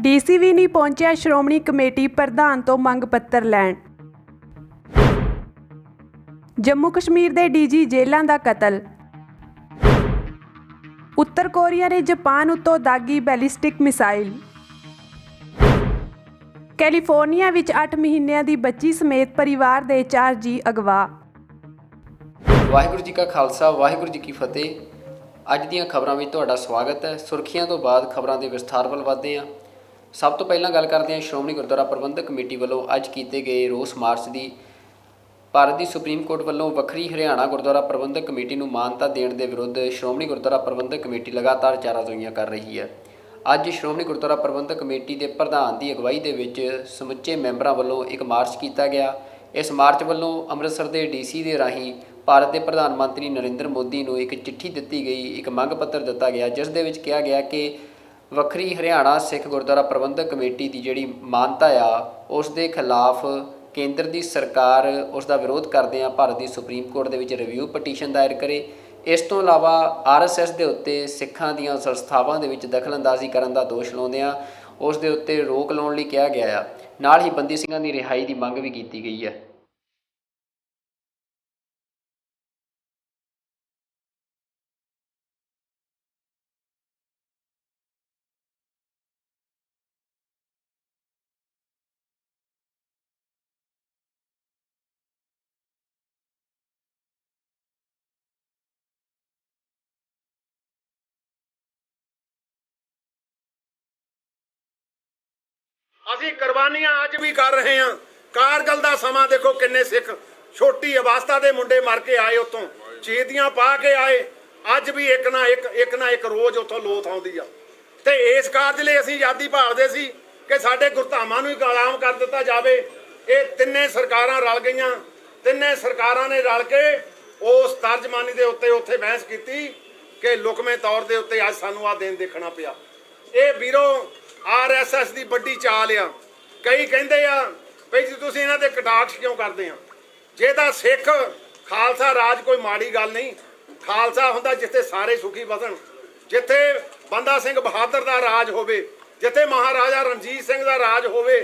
DC ਵੀ नहीं पहुंचा श्रोमणी committee प्रधान तो मंग पत्र लैण। जम्मू कश्मीर के डीजी जेलों का कतल। उत्तर कोरिया ने जापान उत्तों दागी बैलिस्टिक मिसाइल। कैलीफोर्निया विच 8 महीनों की बच्ची समेत परिवार के 4 जी अगवा। वाहिगुरू जी का खालसा वाहिगुरू जी की फतेह। अज दीयां खबरां विच तुहाडा स्वागत है। सुर्खियां तो बाद खबरां के विस्तार वल वधदे हां। सब तो पहलां गल करदे हां श्रोमणी गुरुद्वारा प्रबंधक कमेटी ਵੱਲੋਂ ਅੱਜ ਕੀਤੇ ਗਏ ਰੋਸ ਮਾਰਚ ਦੀ। ਭਾਰਤ ਦੀ ਸੁਪਰੀਮ ਕੋਰਟ ਵੱਲੋਂ ਵੱਖਰੀ ਹਰਿਆਣਾ ਗੁਰਦੁਆਰਾ ਪ੍ਰਬੰਧਕ ਕਮੇਟੀ ਨੂੰ ਮਾਨਤਾ ਦੇਣ ਦੇ ਵਿਰੁੱਧ ਸ਼੍ਰੋਮਣੀ ਗੁਰਦੁਆਰਾ ਪ੍ਰਬੰਧਕ ਕਮੇਟੀ ਲਗਾਤਾਰ ਚਾਰਾਜ਼ੋਈਆਂ ਕਰ ਰਹੀ ਹੈ। ਅੱਜ ਸ਼੍ਰੋਮਣੀ ਗੁਰਦੁਆਰਾ ਪ੍ਰਬੰਧਕ ਕਮੇਟੀ ਦੇ ਪ੍ਰਧਾਨ ਦੀ ਅਗਵਾਈ ਦੇ ਵਿੱਚ ਸਮੁੱਚੇ ਮੈਂਬਰਾਂ ਵੱਲੋਂ ਇੱਕ ਮਾਰਚ ਕੀਤਾ ਗਿਆ। ਇਸ ਮਾਰਚ ਵੱਲੋਂ ਅੰਮ੍ਰਿਤਸਰ ਦੇ ਡੀਸੀ ਦੇ ਰਾਹੀਂ ਭਾਰਤ ਦੇ ਪ੍ਰਧਾਨ ਮੰਤਰੀ ਨਰਿੰਦਰ ਮੋਦੀ ਨੂੰ ਇੱਕ ਚਿੱਠੀ ਦਿੱਤੀ ਗਈ, ਇੱਕ ਮੰਗ ਪੱਤਰ ਦਿੱਤਾ ਗਿਆ, ਜਿਸ ਦੇ ਵਿੱਚ ਕਿਹਾ ਗਿਆ ਕਿ ਵੱਖਰੀ ਹਰਿਆਣਾ ਸਿੱਖ ਗੁਰਦੁਆਰਾ ਪ੍ਰਬੰਧਕ ਕਮੇਟੀ ਦੀ ਜਿਹੜੀ ਮਾਨਤਾ ਆ ਉਸ ਦੇ ਖਿਲਾਫ ਕੇਂਦਰ ਦੀ ਸਰਕਾਰ ਉਸ ਦਾ ਵਿਰੋਧ ਕਰਦਿਆਂ ਭਾਰਤ ਦੀ ਸੁਪਰੀਮ ਕੋਰਟ ਦੇ ਵਿੱਚ ਰਿਵਿਊ ਪਟੀਸ਼ਨ ਦਾਇਰ ਕਰੇ। ਇਸ ਤੋਂ ਇਲਾਵਾ RSS ਦੇ ਉੱਤੇ ਸਿੱਖਾਂ ਦੀਆਂ ਸੰਸਥਾਵਾਂ ਦੇ ਵਿੱਚ ਦਖਲਅੰਦਾਜ਼ੀ ਕਰਨ ਦਾ ਦੋਸ਼ ਲਾਉਂਦਿਆਂ ਉਸ ਦੇ ਉੱਤੇ ਰੋਕ ਲਾਉਣ ਲਈ ਕਿਹਾ ਗਿਆ ਆ। ਨਾਲ ਹੀ ਬੰਦੀ ਸਿੰਘਾਂ ਦੀ ਰਿਹਾਈ ਦੀ ਮੰਗ ਵੀ ਕੀਤੀ ਗਈ ਹੈ। ਅਸੀਂ ਕੁਰਬਾਨੀਆਂ ਅੱਜ ਵੀ ਕਰ ਰਹੇ ਹਾਂ। ਕਾਰਗਲ ਦਾ ਸਮਾਂ ਦੇਖੋ, ਕਿੰਨੇ ਸਿੱਖ ਛੋਟੀ ਅਵਸਥਾ ਦੇ ਮੁੰਡੇ ਮਰ ਕੇ ਆਏ, ਉੱਥੋਂ ਸ਼ਹੀਦੀਆਂ ਪਾ ਕੇ ਆਏ। ਅੱਜ ਵੀ ਇੱਕ ਨਾ ਇੱਕ ਰੋਜ਼ ਉੱਥੋਂ ਲੋਥ ਆਉਂਦੀ ਆ। ਤੇ ਇਸ ਕਾਰਜ ਲਈ ਅਸੀਂ ਆਜ਼ਾਦੀ ਭਾਲਦੇ ਸੀ ਕਿ ਸਾਡੇ ਗੁਰਧਾਮਾਂ ਨੂੰ ਹੀ ਗੁਲਾਮ ਕਰ ਦਿੱਤਾ ਜਾਵੇ। ਇਹ ਤਿੰਨੇ ਸਰਕਾਰਾਂ ਰਲ ਗਈਆਂ, ਤਿੰਨੇ ਸਰਕਾਰਾਂ ਨੇ ਰਲ ਕੇ ਉਸ ਤਰਜਮਾਨੀ ਦੇ ਉੱਤੇ ਉੱਥੇ ਬਹਿਸ ਕੀਤੀ ਕਿ ਲੁਕਵੇਂ ਤੌਰ ਦੇ ਉੱਤੇ ਅੱਜ ਸਾਨੂੰ ਆਹ ਦਿਨ ਦੇਖਣਾ ਪਿਆ। ਇਹ ਵੀਰੋ RSS ਦੀ ਵੱਡੀ ਚਾਲ ਆ। ਕਈ ਕਹਿੰਦੇ ਆ ਵੀ ਜੀ ਤੁਸੀਂ ਇਹਨਾਂ ਦੇ ਕਟਾਕਸ਼ ਕਿਉਂ ਕਰਦੇ ਆ। ਜੇ ਤਾਂ ਸਿੱਖ ਖਾਲਸਾ ਰਾਜ ਕੋਈ ਮਾੜੀ ਗੱਲ ਨਹੀਂ। ਖਾਲਸਾ ਹੁੰਦਾ ਜਿੱਥੇ ਸਾਰੇ ਸੁਖੀ ਵਸਣ, ਜਿੱਥੇ ਬੰਦਾ ਸਿੰਘ ਬਹਾਦਰ ਦਾ ਰਾਜ ਹੋਵੇ, ਜਿੱਥੇ ਮਹਾਰਾਜਾ ਰਣਜੀਤ ਸਿੰਘ ਦਾ ਰਾਜ ਹੋਵੇ।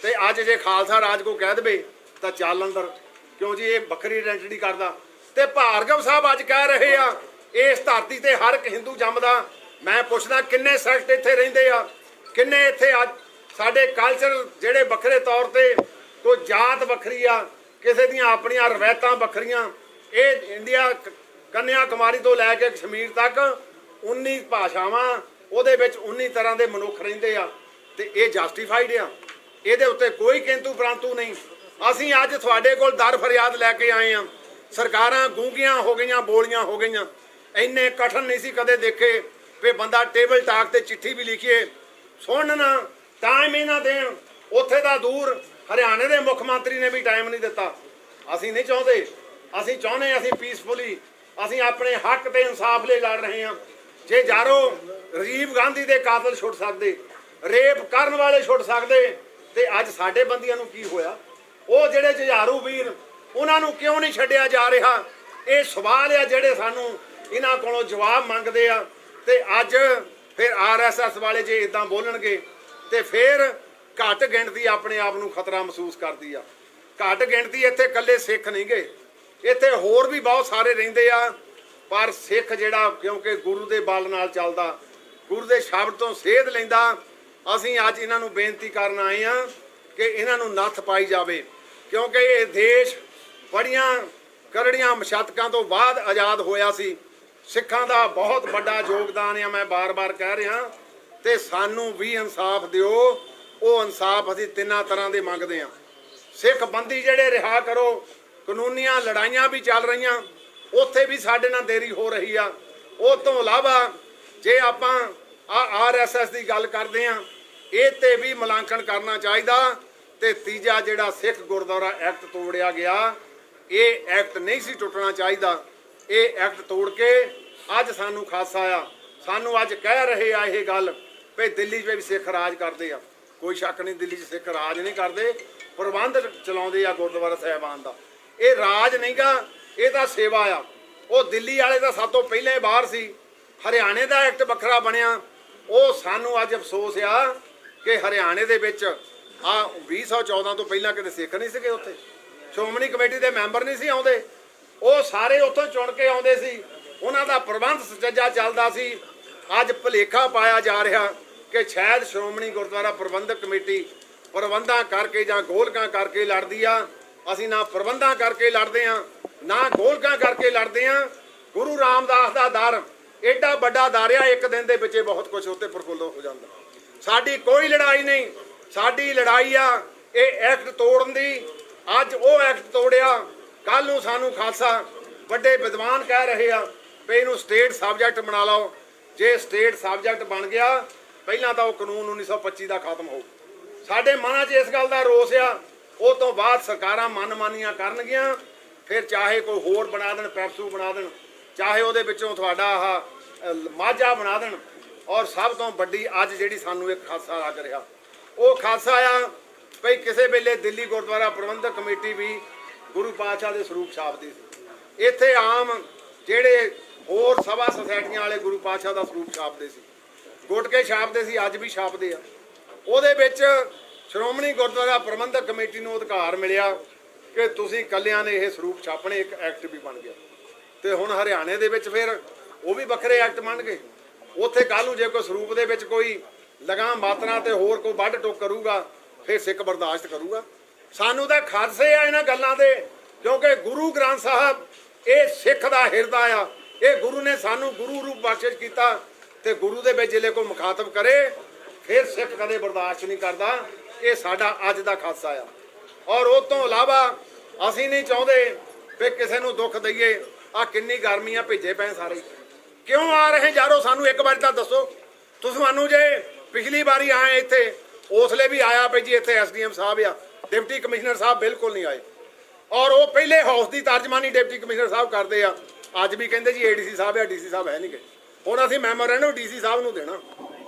ਤੇ ਅੱਜ ਜੇ ਖਾਲਸਾ ਰਾਜ ਕੋ ਕਹਿ ਦੇਵੇ ਤਾਂ ਚੱਲ ਅੰਦਰ, ਕਿਉਂ ਜੀ ਇਹ ਵੱਖਰੀ ਆਇਡੈਂਟੀਟੀ ਕਰਦਾ। ਤੇ ਭਾਰਗਵ ਸਾਹਿਬ ਅੱਜ ਕਹਿ ਰਹੇ ਆ ਇਸ ਧਰਤੀ ਤੇ ਹਰ ਇੱਕ ਹਿੰਦੂ ਜੰਮਦਾ। ਮੈਂ ਪੁੱਛਦਾ ਕਿੰਨੇ ਸੈਕਟ ਇੱਥੇ ਰਹਿੰਦੇ ਆ, ਕਿੰਨੇ ਇੱਥੇ ਅੱਜ ਸਾਡੇ ਕਲਚਰ ਜਿਹੜੇ ਵੱਖਰੇ ਤੌਰ ਤੇ, ਕੋਈ ਜਾਤ ਵੱਖਰੀ ਆ, ਕਿਸੇ ਦੀਆਂ ਆਪਣੀਆਂ ਰਵਾਇਤਾਂ ਵੱਖਰੀਆਂ। ਇਹ ਇੰਡੀਆ ਕੰਨਿਆ ਕੁਮਾਰੀ ਤੋਂ ਲੈ ਕੇ ਕਸ਼ਮੀਰ ਤੱਕ 19 ਭਾਸ਼ਾਵਾਂ, ਉਹਦੇ ਵਿੱਚ 19 ਤਰ੍ਹਾਂ ਦੇ ਮਨੁੱਖ ਰਹਿੰਦੇ ਆ। ਤੇ ਇਹ ਜਸਟੀਫਾਈਡ ਆ, ਇਹਦੇ ਉੱਤੇ ਕੋਈ ਕਿੰਤੂ ਪਰੰਤੂ ਨਹੀਂ। ਅਸੀਂ ਅੱਜ ਤੁਹਾਡੇ ਕੋਲ ਦਰ ਫਰਿਆਦ ਲੈ ਕੇ ਆਏ ਆ। ਸਰਕਾਰਾਂ ਗੂੰਗੀਆਂ ਹੋ ਗਈਆਂ, ਬੋਲੀਆਂ ਹੋ ਗਈਆਂ। ਇੰਨੇ ਕਠਨ ਨਹੀਂ ਸੀ ਕਦੇ ਦੇਖੇ ਵੀ ਬੰਦਾ ਟੇਬਲ ਟਾਕ ਤੇ ਚਿੱਠੀ ਵੀ ਲਿਖੀਏ, ਸੁਣਨ ਟਾਈਮ ਹੀ ਨਾ ਦੇਣ। ਉੱਥੇ ਦਾ ਦੂਰ ਹਰਿਆਣੇ ਦੇ ਮੁੱਖ ਮੰਤਰੀ ਨੇ ਵੀ ਟਾਈਮ ਨਹੀਂ ਦਿੱਤਾ। ਅਸੀਂ ਨਹੀਂ ਚਾਹੁੰਦੇ, ਅਸੀਂ ਚਾਹੁੰਦੇ ਅਸੀਂ ਪੀਸਫੁਲੀ, ਅਸੀਂ ਆਪਣੇ ਹੱਕ ਤੇ ਇਨਸਾਫ ਲਈ ਲੜ ਰਹੇ ਹਾਂ। ਜੇ ਯਾਰੋ ਰਾਜੀਵ ਗਾਂਧੀ ਦੇ ਕਾਤਲ ਛੁੱਟ ਸਕਦੇ, ਰੇਪ ਕਰਨ ਵਾਲੇ ਛੁੱਟ ਸਕਦੇ, ਤੇ ਅੱਜ ਸਾਡੇ ਬੰਦੀਆਂ ਨੂੰ ਕੀ ਹੋਇਆ? ਉਹ ਜਿਹੜੇ ਜੁਝਾਰੂ ਵੀਰ, ਉਹਨਾਂ ਨੂੰ ਕਿਉਂ ਨਹੀਂ ਛੱਡਿਆ ਜਾ ਰਿਹਾ? ਇਹ ਸਵਾਲ ਆ ਜਿਹੜੇ ਸਾਨੂੰ ਇਹਨਾਂ ਕੋਲੋਂ ਜਵਾਬ ਮੰਗਦੇ ਆ। ਤੇ ਅੱਜ ਫਿਰ RSS ਵਾਲੇ ਜੇ ਇਦਾਂ ਬੋਲਣਗੇ ਤੇ ਫਿਰ ਘੱਟ ਗਿਣਤੀ ਆਪਣੇ ਆਪ ਨੂੰ ਖਤਰਾ ਮਹਿਸੂਸ ਕਰਦੀ ਆ। ਘੱਟ ਗਿਣਤੀ ਇੱਥੇ ਇਕੱਲੇ ਸਿੱਖ ਨਹੀਂ ਗਏ, ਇੱਥੇ ਹੋਰ ਵੀ ਬਹੁਤ ਸਾਰੇ ਰਹਿੰਦੇ ਆ। ਪਰ ਸਿੱਖ ਜਿਹੜਾ ਕਿਉਂਕਿ ਗੁਰੂ ਦੇ ਬਲ ਨਾਲ ਚੱਲਦਾ, ਗੁਰੂ ਦੇ ਸ਼ਬਦ ਤੋਂ ਸੇਧ ਲੈਂਦਾ। ਅਸੀਂ ਅੱਜ ਇਹਨਾਂ ਨੂੰ ਬੇਨਤੀ ਕਰਨ ਆਏ ਆ ਕਿ ਇਹਨਾਂ ਨੂੰ ਨੱਥ ਪਾਈ ਜਾਵੇ, ਕਿਉਂਕਿ ਇਹ ਦੇਸ਼ ਬੜੀਆਂ ਕਰੜੀਆਂ ਮਸ਼ੱਤਕਾਂ ਤੋਂ ਬਾਅਦ ਆਜ਼ਾਦ ਹੋਇਆ ਸੀ। ਸਿੱਖਾਂ ਦਾ ਬਹੁਤ ਵੱਡਾ ਯੋਗਦਾਨ ਆ, ਮੈਂ ਬਾਰ-ਬਾਰ ਕਹਿ ਰਿਹਾ। ਤੇ ਸਾਨੂੰ ਵੀ ਇਨਸਾਫ ਦਿਓ। ਉਹ ਇਨਸਾਫ ਅਸੀਂ ਤਿੰਨਾਂ ਤਰ੍ਹਾਂ ਦੇ ਮੰਗਦੇ ਹਾਂ। ਸਿੱਖ ਬੰਦੀ ਜਿਹੜੇ ਰਿਹਾ ਕਰੋ। ਕਾਨੂੰਨੀਆਂ ਲੜਾਈਆਂ ਵੀ ਚੱਲ ਰਹੀਆਂ, ਉੱਥੇ ਵੀ ਸਾਡੇ ਨਾਲ ਦੇਰੀ ਹੋ ਰਹੀ ਆ। ਉਹ ਤੋਂ ਇਲਾਵਾ ਜੇ ਆਪਾਂ RSS ਦੀ ਗੱਲ ਕਰਦੇ ਹਾਂ, ਇਹ ਤੇ ਵੀ ਮੁਲਾਂਕਣ ਕਰਨਾ ਚਾਹੀਦਾ। ਤੇ ਤੀਜਾ ਜਿਹੜਾ ਸਿੱਖ ਗੁਰਦੁਆਰਾ ਐਕਟ ਤੋੜਿਆ ਗਿਆ, ਇਹ ਐਕਟ ਨਹੀਂ ਸੀ ਟੁੱਟਣਾ ਚਾਹੀਦਾ। ਇਹ ਐਕਟ ਤੋੜ ਕੇ ਅੱਜ ਸਾਨੂੰ ਖਾਸਾ ਆ। ਸਾਨੂੰ ਅੱਜ ਕਹਿ ਰਹੇ ਆ ਇਹ ਗੱਲ ਵੀ ਦਿੱਲੀ 'ਚ ਵੀ ਸਿੱਖ ਰਾਜ ਕਰਦੇ ਆ। ਕੋਈ ਸ਼ੱਕ ਨਹੀਂ, ਦਿੱਲੀ 'ਚ ਸਿੱਖ ਰਾਜ ਨਹੀਂ ਕਰਦੇ, ਪ੍ਰਬੰਧ ਚਲਾਉਂਦੇ ਆ ਗੁਰਦੁਆਰਾ ਸਾਹਿਬਾਨ ਦਾ। ਇਹ ਰਾਜ ਨਹੀਂਗਾ, ਇਹ ਤਾਂ ਸੇਵਾ ਆ। ਉਹ ਦਿੱਲੀ ਵਾਲੇ ਤਾਂ ਸਭ ਤੋਂ ਪਹਿਲਾਂ ਹੀ ਬਾਹਰ ਸੀ। ਹਰਿਆਣੇ ਦਾ ਐਕਟ ਵੱਖਰਾ ਬਣਿਆ। ਉਹ ਸਾਨੂੰ ਅੱਜ ਅਫਸੋਸ ਆ ਕਿ ਹਰਿਆਣੇ ਦੇ ਵਿੱਚ ਆ 2014 ਤੋਂ ਪਹਿਲਾਂ ਕਿਤੇ ਸਿੱਖ ਨਹੀਂ ਸੀਗੇ ਉੱਥੇ, ਸ਼੍ਰੋਮਣੀ ਕਮੇਟੀ ਦੇ ਮੈਂਬਰ ਨਹੀਂ ਸੀ ਆਉਂਦੇ, ਉਹ ਸਾਰੇ ਉੱਥੋਂ ਚੁਣ ਕੇ ਆਉਂਦੇ ਸੀ, ਉਹਨਾਂ ਦਾ ਪ੍ਰਬੰਧ ਸੁਚੱਜਾ ਚੱਲਦਾ ਸੀ। ਅੱਜ ਭੁਲੇਖਾ ਪਾਇਆ ਜਾ ਰਿਹਾ ਕਿ ਸ਼ਾਇਦ ਸ਼੍ਰੋਮਣੀ ਗੁਰਦੁਆਰਾ ਪ੍ਰਬੰਧਕ ਕਮੇਟੀ ਪ੍ਰਬੰਧਾਂ ਕਰਕੇ ਜਾਂ ਗੋਲਕਾਂ ਕਰਕੇ ਲੜਦੀ ਆ। ਅਸੀਂ ਨਾ ਪ੍ਰਬੰਧਾਂ ਕਰਕੇ ਲੜਦੇ ਆ, ਨਾ ਗੋਲਕਾਂ ਕਰਕੇ ਲੜਦੇ ਆ। ਗੁਰੂ ਰਾਮਦਾਸ ਦਾ ਦਰ ਏਡਾ ਵੱਡਾ ਦਰ ਆ, ਇੱਕ ਦਿਨ ਦੇ ਵਿੱਚ ਬਹੁਤ ਕੁਝ ਉੱਤੇ ਪ੍ਰਫੁੱਲ ਹੋ ਜਾਂਦਾ। ਸਾਡੀ ਕੋਈ ਲੜਾਈ ਨਹੀਂ, ਸਾਡੀ ਲੜਾਈ ਆ ਇਹ ਐਕਟ ਤੋੜਨ ਦੀ। ਅੱਜ ਉਹ ਐਕਟ ਤੋੜਿਆ, ਕੱਲ ਨੂੰ ਸਾਨੂੰ ਖਾਲਸਾ ਵੱਡੇ ਵਿਦਵਾਨ ਕਹਿ ਰਹੇ ਆ ਵੀ ਇਹਨੂੰ ਸਟੇਟ ਸਬਜੈਕਟ ਬਣਾ ਲਓ। ਜੇ ਸਟੇਟ ਸਬਜੈਕਟ ਬਣ ਗਿਆ, ਪਹਿਲਾਂ ਤਾਂ ਉਹ ਕਾਨੂੰਨ 1925 ਦਾ ਖਤਮ ਹੋਊ। ਸਾਡੇ ਮਨਾਂ 'ਚ ਇਸ ਗੱਲ ਦਾ ਰੋਸ ਆ। ਉਹ ਤੋਂ ਬਾਅਦ ਸਰਕਾਰਾਂ ਮਨਮਾਨੀਆਂ ਕਰਨਗੀਆਂ, ਫਿਰ ਚਾਹੇ ਕੋਈ ਹੋਰ ਬਣਾ ਦੇਣ, ਪੈਪਸੂ ਬਣਾ ਦੇਣ, ਚਾਹੇ ਉਹਦੇ ਵਿੱਚੋਂ ਤੁਹਾਡਾ ਆਹ ਮਾਝਾ ਬਣਾ ਦੇਣ। ਔਰ ਸਭ ਤੋਂ ਵੱਡੀ ਅੱਜ ਜਿਹੜੀ ਸਾਨੂੰ ਇੱਕ ਖਾਲਸਾ ਲੱਗ ਰਿਹਾ, ਉਹ ਖਾਲਸਾ ਆ ਭਈ ਕਿਸੇ ਵੇਲੇ ਦਿੱਲੀ ਗੁਰਦੁਆਰਾ ਪ੍ਰਬੰਧਕ ਕਮੇਟੀ ਵੀ ਗੁਰੂ ਪਾਤਸ਼ਾਹ ਦੇ ਸਰੂਪ ਛਾਪਦੀ ਸੀ। ਇੱਥੇ ਆਮ ਜਿਹੜੇ ਹੋਰ ਸਭਾ ਸੁਸਾਇਟੀਆਂ ਵਾਲੇ ਗੁਰੂ ਪਾਤਸ਼ਾਹ ਦਾ ਸਰੂਪ ਛਾਪਦੇ ਸੀ, ਗੁਟਕੇ ਛਾਪਦੇ ਸੀ, ਅੱਜ ਵੀ ਛਾਪਦੇ ਆ। ਉਹਦੇ ਵਿੱਚ ਸ਼੍ਰੋਮਣੀ ਗੁਰਦੁਆਰਾ ਪ੍ਰਬੰਧਕ ਕਮੇਟੀ ਨੂੰ ਅਧਿਕਾਰ ਮਿਲਿਆ ਕਿ ਤੁਸੀਂ ਕੱਲਿਆਂ ਨੇ ਇਹ ਸਰੂਪ ਛਾਪਣੇ, ਇੱਕ ਐਕਟ ਵੀ ਬਣ ਗਿਆ। ਤੇ ਹੁਣ ਹਰਿਆਣੇ ਦੇ ਵਿੱਚ ਫਿਰ ਉਹ ਵੀ ਵੱਖਰੇ ਐਕਟ ਬਣ ਗਏ। ਉੱਥੇ ਕੱਲ ਨੂੰ ਜੇ ਕੋਈ ਸਰੂਪ ਦੇ ਵਿੱਚ ਕੋਈ ਲਗਾਮ ਮਾਤਰਾ ਤੇ ਹੋਰ ਕੋਈ ਵੱਢ ਟੋਕ ਕਰੂਗਾ, ਫਿਰ ਸਿੱਖ ਬਰਦਾਸ਼ਤ ਕਰੂਗਾ। ਸਾਨੂੰ ਤਾਂ ਖਾਲਸੇ ਆ ਇਹਨਾਂ ਗੱਲਾਂ ਦੇ, ਕਿਉਂਕਿ ਗੁਰੂ ਗ੍ਰੰਥ ਸਾਹਿਬ ਇਹ ਸਿੱਖ ਦਾ ਹਿਰਦਾ ਆ। ਇਹ ਗੁਰੂ ਨੇ ਸਾਨੂੰ ਗੁਰੂ ਰੂਪ ਬਖਸ਼ਿਸ਼ ਕੀਤਾ, ਤੇ ਗੁਰੂ ਦੇ ਵਿੱਚ ਜਿਹੜੇ ਕੋਈ ਮੁਖਾਤਬ ਕਰੇ ਫਿਰ ਸਿੱਖ ਕਦੇ ਬਰਦਾਸ਼ਤ ਨਹੀਂ ਕਰਦਾ। ਇਹ ਸਾਡਾ ਅੱਜ ਦਾ ਖਾਲਸਾ ਆ। ਔਰ ਉਹ ਤੋਂ ਇਲਾਵਾ ਅਸੀਂ ਨਹੀਂ ਚਾਹੁੰਦੇ ਵੀ ਕਿਸੇ ਨੂੰ ਦੁੱਖ ਦਈਏ। ਆ ਕਿੰਨੀ ਗਰਮੀ ਆ, ਭੇਜੇ ਪਏ ਸਾਰੇ, ਕਿਉਂ ਆ ਰਹੇ ਯਾਰੋ? ਸਾਨੂੰ ਇੱਕ ਵਾਰੀ ਤਾਂ ਦੱਸੋ। ਤੁਹਾਨੂੰ ਜੇ ਪਿਛਲੀ ਵਾਰੀ ਆਏ ਇੱਥੇ, ਉਸਲੇ ਵੀ ਆਇਆ ਵੀ ਜੀ ਇੱਥੇ ਐਸਡੀਐਮ ਸਾਹਿਬ ਆ, ਡਿਪਟੀ ਕਮਿਸ਼ਨਰ ਸਾਹਿਬ ਬਿਲਕੁਲ ਨਹੀਂ ਆਏ। ਔਰ ਉਹ ਪਹਿਲੇ ਹਾਊਸ ਦੀ ਤਰਜਮਾਨੀ ਡਿਪਟੀ ਕਮਿਸ਼ਨਰ ਸਾਹਿਬ ਕਰਦੇ ਆ। ਅੱਜ ਵੀ ਕਹਿੰਦੇ ਜੀ ਏਡੀਸੀ ਸਾਹਿਬ ਆ, ਡੀਸੀ ਸਾਹਿਬ ਹੈ ਨਹੀਂ ਗਏ। ਹੁਣ ਅਸੀਂ ਮੈਮੋਰੈਂਡਮ ਡੀਸੀ ਸਾਹਿਬ ਨੂੰ ਦੇਣਾ।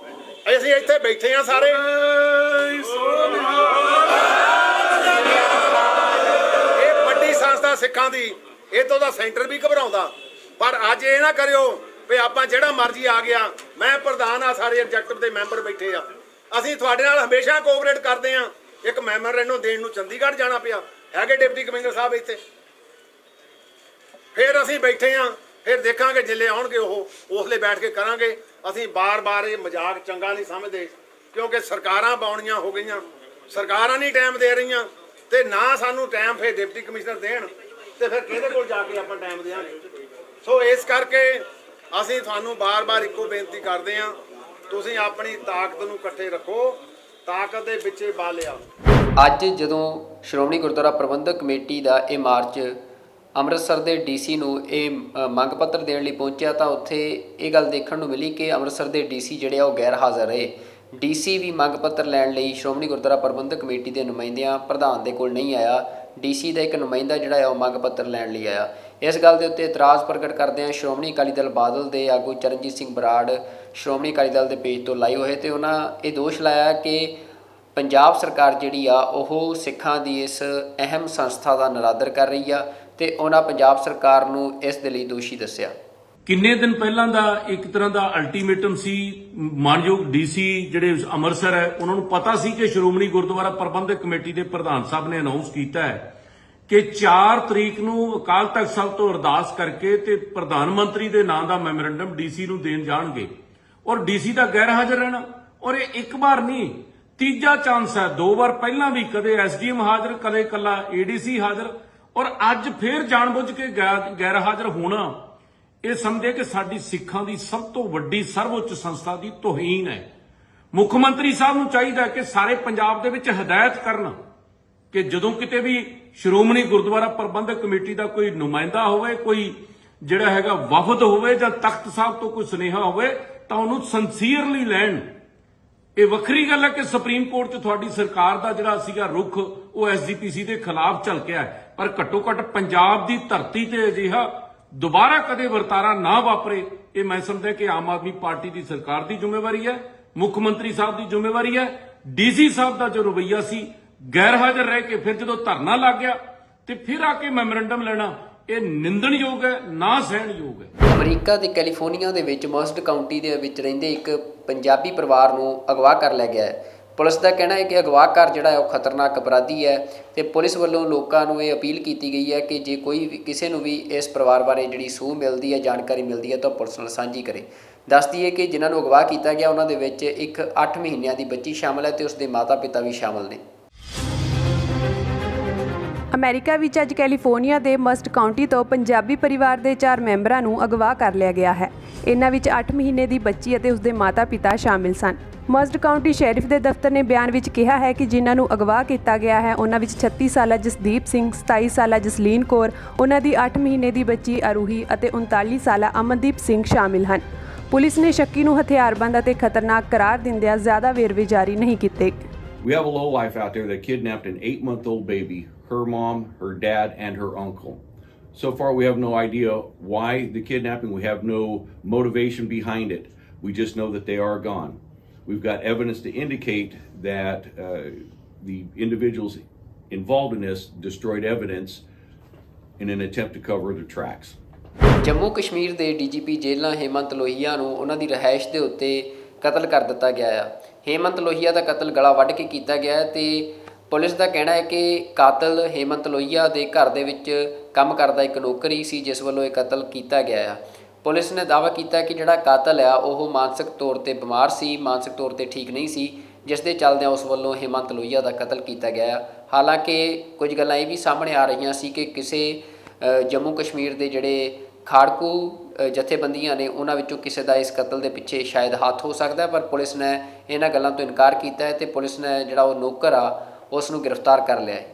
ਅਸੀਂ ਇੱਥੇ ਬੈਠੇ ਆ ਸਾਰੇ, ਇਹ ਵੱਡੀ ਸੰਸਥਾ ਸਿੱਖਾਂ ਦੀ, ਇਹ ਤੋਂ ਦਾ ਸੈਂਟਰ ਵੀ ਘਬਰਾਉਂਦਾ। ਪਰ ਅੱਜ ਇਹ ਨਾ ਕਰਿਓ ਵੀ ਆਪਾਂ ਜਿਹੜਾ ਮਰਜ਼ੀ ਆ ਗਿਆ। ਮੈਂ ਪ੍ਰਧਾਨ ਆ, ਸਾਰੇ ਐਗਜ਼ੈਕਟਿਵ ਦੇ ਮੈਂਬਰ ਬੈਠੇ ਆ। ਅਸੀਂ ਤੁਹਾਡੇ ਨਾਲ ਹਮੇਸ਼ਾ ਕੋਆਪਰੇਟ ਕਰਦੇ ਆ। ਇੱਕ ਮੈਮੋਰੈਂਡਮ ਦੇਣ ਨੂੰ ਚੰਡੀਗੜ੍ਹ ਜਾਣਾ ਪਿਆ, ਹੈਗੇ ਡਿਪਟੀ ਕਮਿਸ਼ਨਰ ਸਾਹਿਬ ਇੱਥੇ। ਫਿਰ ਅਸੀਂ ਬੈਠੇ ਆ, ਫਿਰ ਦੇਖਾਂਗੇ ਜਿੱਲੇ ਆਉਣਗੇ ਉਹ ਉਸਲੇ ਬੈਠ ਕੇ ਕਰਾਂਗੇ। ਅਸੀਂ ਬਾਰ-ਬਾਰ ਇਹ ਮਜ਼ਾਕ ਚੰਗਾ ਨਹੀਂ ਸਮਝਦੇ, ਕਿਉਂਕਿ ਸਰਕਾਰਾਂ ਪਾਉਣੀਆਂ ਹੋ ਗਈਆਂ, ਸਰਕਾਰਾਂ ਨਹੀਂ ਟਾਈਮ ਦੇ ਰਹੀਆਂ, ਤੇ ਨਾ ਸਾਨੂੰ ਟਾਈਮ ਫਿਰ ਡਿਪਟੀ ਕਮਿਸ਼ਨਰ ਦੇਣ, ਤੇ ਫਿਰ ਕਿਹਦੇ ਕੋਲ ਜਾ ਕੇ ਆਪਾਂ ਟਾਈਮ ਦੇਵਾਂਗੇ? ਸੋ ਇਸ ਕਰਕੇ ਅਸੀਂ ਤੁਹਾਨੂੰ ਬਾਰ-ਬਾਰ ਇੱਕੋ ਬੇਨਤੀ ਕਰਦੇ ਹਾਂ, ਤੁਸੀਂ ਆਪਣੀ ਤਾਕਤ ਨੂੰ ਇਕੱਠੇ ਰੱਖੋ, ਤਾਕਤ ਦੇ ਵਿੱਚੇ ਬਾਲਿਆ। ਅੱਜ ਜਦੋਂ ਸ਼੍ਰੋਮਣੀ ਗੁਰਦੁਆਰਾ ਪ੍ਰਬੰਧਕ ਕਮੇਟੀ ਦਾ ਇਹ ਮਾਰਚ ਅੰਮ੍ਰਿਤਸਰ ਦੇ ਡੀਸੀ ਨੂੰ ਇਹ ਮੰਗ ਪੱਤਰ ਦੇਣ ਲਈ ਪਹੁੰਚਿਆ, ਤਾਂ ਉੱਥੇ ਇਹ ਗੱਲ ਦੇਖਣ ਨੂੰ ਮਿਲੀ ਕਿ ਅੰਮ੍ਰਿਤਸਰ ਦੇ ਡੀਸੀ ਜਿਹੜੇ ਆ ਉਹ ਗੈਰ ਹਾਜ਼ਰ ਰਹੇ। ਡੀਸੀ ਵੀ ਮੰਗ ਪੱਤਰ ਲੈਣ ਲਈ ਸ਼੍ਰੋਮਣੀ ਗੁਰਦੁਆਰਾ ਪ੍ਰਬੰਧਕ ਕਮੇਟੀ ਦੇ ਨੁਮਾਇੰਦਿਆਂ ਪ੍ਰਧਾਨ ਦੇ ਕੋਲ ਨਹੀਂ ਆਇਆ। ਡੀਸੀ ਦਾ ਇੱਕ ਨੁਮਾਇੰਦਾ ਜਿਹੜਾ ਆ ਉਹ ਮੰਗ ਪੱਤਰ ਲੈਣ ਲਈ ਆਇਆ। ਇਸ ਗੱਲ ਦੇ ਉੱਤੇ ਇਤਰਾਜ਼ ਪ੍ਰਗਟ ਕਰਦਿਆਂ ਸ਼੍ਰੋਮਣੀ ਅਕਾਲੀ ਦਲ ਬਾਦਲ ਦੇ ਆਗੂ ਚਰਨਜੀਤ ਸਿੰਘ ਬਰਾੜ ਸ਼੍ਰੋਮਣੀ ਅਕਾਲੀ ਦਲ ਦੇ ਪੇਜ ਤੋਂ ਲਾਈਵ ਹੋਏ, ਤੇ ਉਹਨਾਂ ਇਹ ਦੋਸ਼ ਲਾਇਆ ਕਿ ਪੰਜਾਬ ਸਰਕਾਰ ਜਿਹੜੀ ਆ ਉਹ ਸਿੱਖਾਂ ਦੀ ਇਸ ਅਹਿਮ ਸੰਸਥਾ ਦਾ ਨਿਰਾਦਰ ਕਰ ਰਹੀ ਆ, ਤੇ ਉਹਨਾਂ ਪੰਜਾਬ ਸਰਕਾਰ ਨੂੰ ਇਸ ਦੇ ਲਈ ਦੋਸ਼ੀ ਦੱਸਿਆ। ਕਿੰਨੇ ਦਿਨ ਪਹਿਲਾਂ ਦਾ ਇੱਕ ਤਰ੍ਹਾਂ ਦਾ ਅਲਟੀਮੇਟਮ ਸੀ। ਮਾਨਯੋਗ ਡੀਸੀ ਜਿਹੜੇ ਅੰਮ੍ਰਿਤਸਰ ਹੈ, ਉਹਨਾਂ ਨੂੰ ਪਤਾ ਸੀ ਕਿ ਸ਼੍ਰੋਮਣੀ ਗੁਰਦੁਆਰਾ ਪ੍ਰਬੰਧਕ ਕਮੇਟੀ ਦੇ ਪ੍ਰਧਾਨ ਸਾਹਿਬ ਨੇ ਅਨਾਉਂਸ ਕੀਤਾ ਹੈ ਕਿ 4 ਤਰੀਕ ਨੂੰ ਅਕਾਲ ਤਖਤ ਸਾਹਿਬ ਤੋਂ ਅਰਦਾਸ ਕਰਕੇ ਤੇ ਪ੍ਰਧਾਨ ਮੰਤਰੀ ਦੇ ਨਾਂ ਦਾ ਮੈਮੋਰੈਂਡਮ ਡੀਸੀ ਨੂੰ ਦੇਣ ਜਾਣਗੇ, ਔਰ ਡੀਸੀ ਦਾ ਗੈਰ ਹਾਜ਼ਰ ਰਹਿਣਾ। ਔਰ ਇਹ ਇੱਕ ਵਾਰ ਨਹੀਂ, ਤੀਜਾ ਚਾਂਸ ਹੈ। 2 ਵਾਰ ਪਹਿਲਾਂ ਵੀ ਕਦੇ ਐਸਡੀਐਮ ਹਾਜ਼ਰ, ਕਦੇ ਇਕੱਲਾ ਏਡੀਸੀ ਹਾਜ਼ਰ, ਔਰ ਅੱਜ ਫੇਰ ਜਾਣਬੁੱਝ ਕੇ ਗੈਰ ਹਾਜ਼ਰ ਹੋਣਾ, ਇਹ ਸਮਝੇ ਕਿ ਸਾਡੀ ਸਿੱਖਾਂ ਦੀ ਸਭ ਤੋਂ ਵੱਡੀ ਸਰਵਉੱਚ ਸੰਸਥਾ ਦੀ ਤੋਹੀਨ ਹੈ। ਮੁੱਖ ਮੰਤਰੀ ਸਾਹਿਬ ਨੂੰ ਚਾਹੀਦਾ ਕਿ ਸਾਰੇ ਪੰਜਾਬ ਦੇ ਵਿੱਚ ਹਦਾਇਤ ਕਰਨ ਕਿ ਜਦੋਂ ਕਿਤੇ ਵੀ ਸ਼੍ਰੋਮਣੀ ਗੁਰਦੁਆਰਾ ਪ੍ਰਬੰਧਕ ਕਮੇਟੀ ਦਾ ਕੋਈ ਨੁਮਾਇੰਦਾ ਹੋਵੇ, ਕੋਈ ਜਿਹੜਾ ਹੈਗਾ ਵਫਦ ਹੋਵੇ ਜਾਂ ਤਖਤ ਸਾਹਿਬ ਤੋਂ ਕੋਈ ਸੁਨੇਹਾ ਹੋਵੇ, ਤਾਂ ਉਹਨੂੰ ਸਿੰਸੀਅਰਲੀ ਲੈਣ। ਇਹ ਵੱਖਰੀ ਗੱਲ ਹੈ ਕਿ ਸੁਪਰੀਮ ਕੋਰਟ 'ਚ ਤੁਹਾਡੀ ਸਰਕਾਰ ਦਾ ਜਿਹੜਾ ਸੀਗਾ ਰੁਖ ਉਹ ਐਸਜੀਪੀਸੀ ਦੇ ਖਿਲਾਫ ਝਲਕਿਆ, ਪਰ ਘੱਟੋ ਘੱਟ ਪੰਜਾਬ ਦੀ ਧਰਤੀ ਤੇ ਅਜਿਹਾ ਦੁਬਾਰਾ ਕਦੇ ਵਰਤਾਰਾ ਨਾ ਵਾਪਰੇ। ਇਹ ਮੈਂ ਸਮਝਦਾ ਕਿ ਆਮ ਆਦਮੀ ਪਾਰਟੀ ਦੀ ਸਰਕਾਰ ਦੀ ਜ਼ਿੰਮੇਵਾਰੀ ਹੈ, ਮੁੱਖ ਮੰਤਰੀ ਸਾਹਿਬ ਦੀ ਜ਼ਿੰਮੇਵਾਰੀ ਹੈ। ਡੀਸੀ ਸਾਹਿਬ ਦਾ ਜੋ ਰਵੱਈਆ ਸੀ, ਗੈਰ ਹਾਜ਼ਰ ਰਹਿ ਕੇ ਫਿਰ ਜਦੋਂ ਧਰਨਾ ਲੱਗ ਗਿਆ ਤੇ ਫਿਰ ਆ ਕੇ ਮੈਮੋਰੈਂਡਮ ਲੈਣਾ, ਇਹ ਨਿੰਦਣਯੋਗ ਹੈ, ਨਾ ਸਹਿਣਯੋਗ ਹੈ। ਅਮਰੀਕਾ ਦੇ ਕੈਲੀਫੋਰਨੀਆ ਦੇ ਵਿੱਚ ਮਰਸਡ ਕਾਉਂਟੀ ਦੇ ਵਿੱਚ ਰਹਿੰਦੇ ਇੱਕ ਪੰਜਾਬੀ ਪਰਿਵਾਰ ਨੂੰ ਅਗਵਾ ਕਰ ਲਿਆ ਗਿਆ ਹੈ। ਪੁਲਿਸ ਦਾ ਕਹਿਣਾ ਹੈ ਕਿ ਅਗਵਾਕਾਰ ਜਿਹੜਾ ਹੈ ਉਹ ਖਤਰਨਾਕ ਅਪਰਾਧੀ ਹੈ ਤੇ ਪੁਲਿਸ ਵੱਲੋਂ ਲੋਕਾਂ ਨੂੰ ਇਹ ਅਪੀਲ ਕੀਤੀ ਗਈ ਹੈ ਕਿ ਜੇ ਕੋਈ ਵੀ ਕਿਸੇ ਨੂੰ ਵੀ ਇਸ ਪਰਿਵਾਰ ਬਾਰੇ ਜਿਹੜੀ ਸੂਹ ਮਿਲਦੀ ਹੈ, ਜਾਣਕਾਰੀ ਮਿਲਦੀ ਹੈ ਤਾਂ ਪੁਲਿਸ ਨਾਲ ਸਾਂਝੀ ਕਰੇ। ਦੱਸ ਦਈਏ ਕਿ ਜਿਨ੍ਹਾਂ ਨੂੰ ਅਗਵਾ ਕੀਤਾ ਗਿਆ ਉਹਨਾਂ ਦੇ ਵਿੱਚ ਇੱਕ 8 ਮਹੀਨਿਆਂ ਦੀ ਬੱਚੀ ਸ਼ਾਮਲ ਹੈ ਤੇ ਉਸ ਦੇ ਮਾਤਾ-ਪਿਤਾ ਵੀ ਸ਼ਾਮਲ ਨੇ। ਅਮਰੀਕਾ ਵਿੱਚ ਅੱਜ ਕੈਲੀਫੋਰਨੀਆ ਦੇ ਮਸਟ ਕਾਉਂਟੀ ਤੋਂ ਪੰਜਾਬੀ ਪਰਿਵਾਰ ਦੇ 4 ਮੈਂਬਰਾਂ ਨੂੰ ਅਗਵਾ ਕਰ ਲਿਆ ਗਿਆ ਹੈ। ਇਹਨਾਂ ਵਿੱਚ 8 ਮਹੀਨੇ ਦੀ ਬੱਚੀ ਅਤੇ ਉਸਦੇ ਮਾਤਾ-ਪਿਤਾ ਸ਼ਾਮਿਲ ਸਨ। ਮਸਟ ਕਾਉਂਟੀ ਸ਼ੈਰਿਫ ਦੇ ਦਫ਼ਤਰ ਨੇ ਬਿਆਨ ਵਿੱਚ ਕਿਹਾ ਹੈ ਕਿ ਜਿਨ੍ਹਾਂ ਨੂੰ ਅਗਵਾ ਕੀਤਾ ਗਿਆ ਹੈ ਉਹਨਾਂ ਵਿੱਚ 36 ਸਾਲਾ ਜਸਦੀਪ ਸਿੰਘ, 27 ਸਾਲਾ ਜਸਲੀਨ ਕੌਰ, ਉਹਨਾਂ ਦੀ 8 ਮਹੀਨੇ ਦੀ ਬੱਚੀ ਅਰੂਹੀ ਅਤੇ 39 ਸਾਲਾ ਅਮਨਦੀਪ ਸਿੰਘ ਸ਼ਾਮਿਲ ਹਨ। ਪੁਲਿਸ ਨੇ ਸ਼ੱਕੀ ਨੂੰ ਹਥਿਆਰਬੰਦ ਅਤੇ ਖਤਰਨਾਕ ਕਰਾਰ ਦਿੰਦਿਆਂ ਜ਼ਿਆਦਾ ਵੇਰਵੇ ਜਾਰੀ ਨਹੀਂ ਕੀਤੇ। We have a lowlife out there that kidnapped an 8-month-old baby, her mom, her dad, and her uncle. So far, we have no idea why the kidnapping. We have no motivation behind it. We just know that they are gone. We've got evidence to indicate that the individuals involved in this destroyed evidence in an attempt to cover their tracks. Jammu Kashmir ਦੇ DGP ਜੇਲ੍ਹਾਂ ਹੇਮੰਤ ਲੋਹੀਆ ਨੂੰ ਉਹਨਾਂ ਦੀ ਰਿਹਾਇਸ਼ ਦੇ ਉੱਤੇ ਕਤਲ ਕਰ ਦਿੱਤਾ ਗਿਆ ਆ। ਹੇਮੰਤ ਲੋਹੀਆ ਦਾ ਕਤਲ ਗਲਾ ਵੱਢ ਕੇ ਕੀਤਾ ਗਿਆ ਤੇ ਪੁਲਿਸ ਦਾ ਕਹਿਣਾ ਹੈ ਕਿ ਕਾਤਲ ਹੇਮੰਤ ਲੋਹੀਆ ਦੇ ਘਰ ਦੇ ਵਿੱਚ ਕੰਮ ਕਰਦਾ ਇੱਕ ਨੌਕਰ ਹੀ ਸੀ ਜਿਸ ਵੱਲੋਂ ਇਹ ਕਤਲ ਕੀਤਾ ਗਿਆ ਆ। ਪੁਲਿਸ ਨੇ ਦਾਅਵਾ ਕੀਤਾ ਕਿ ਜਿਹੜਾ ਕਾਤਲ ਆ ਉਹ ਮਾਨਸਿਕ ਤੌਰ 'ਤੇ ਬਿਮਾਰ ਸੀ, ਮਾਨਸਿਕ ਤੌਰ 'ਤੇ ਠੀਕ ਨਹੀਂ ਸੀ, ਜਿਸ ਦੇ ਚੱਲਦਿਆਂ ਉਸ ਵੱਲੋਂ ਹੇਮੰਤ ਲੋਹੀਆ ਦਾ ਕਤਲ ਕੀਤਾ ਗਿਆ। ਹਾਲਾਂਕਿ ਕੁਝ ਗੱਲਾਂ ਇਹ ਵੀ ਸਾਹਮਣੇ ਆ ਰਹੀਆਂ ਸੀ ਕਿ ਕਿਸੇ ਜੰਮੂ ਕਸ਼ਮੀਰ ਦੇ ਜਿਹੜੇ ਖਾੜਕੂ ਜਥੇਬੰਦੀਆਂ ਨੇ ਉਹਨਾਂ ਵਿੱਚੋਂ ਕਿਸੇ ਦਾ ਇਸ ਕਤਲ ਦੇ ਪਿੱਛੇ ਸ਼ਾਇਦ ਹੱਥ ਹੋ ਸਕਦਾ, ਪਰ ਪੁਲਿਸ ਨੇ ਇਹਨਾਂ ਗੱਲਾਂ ਤੋਂ ਇਨਕਾਰ ਕੀਤਾ ਹੈ ਤੇ ਪੁਲਿਸ ਨੇ ਜਿਹੜਾ ਉਹ ਨੌਕਰ ਆ ਉਸ ਨੂੰ ਗ੍ਰਿਫਤਾਰ ਕਰ ਲਿਆ ਹੈ।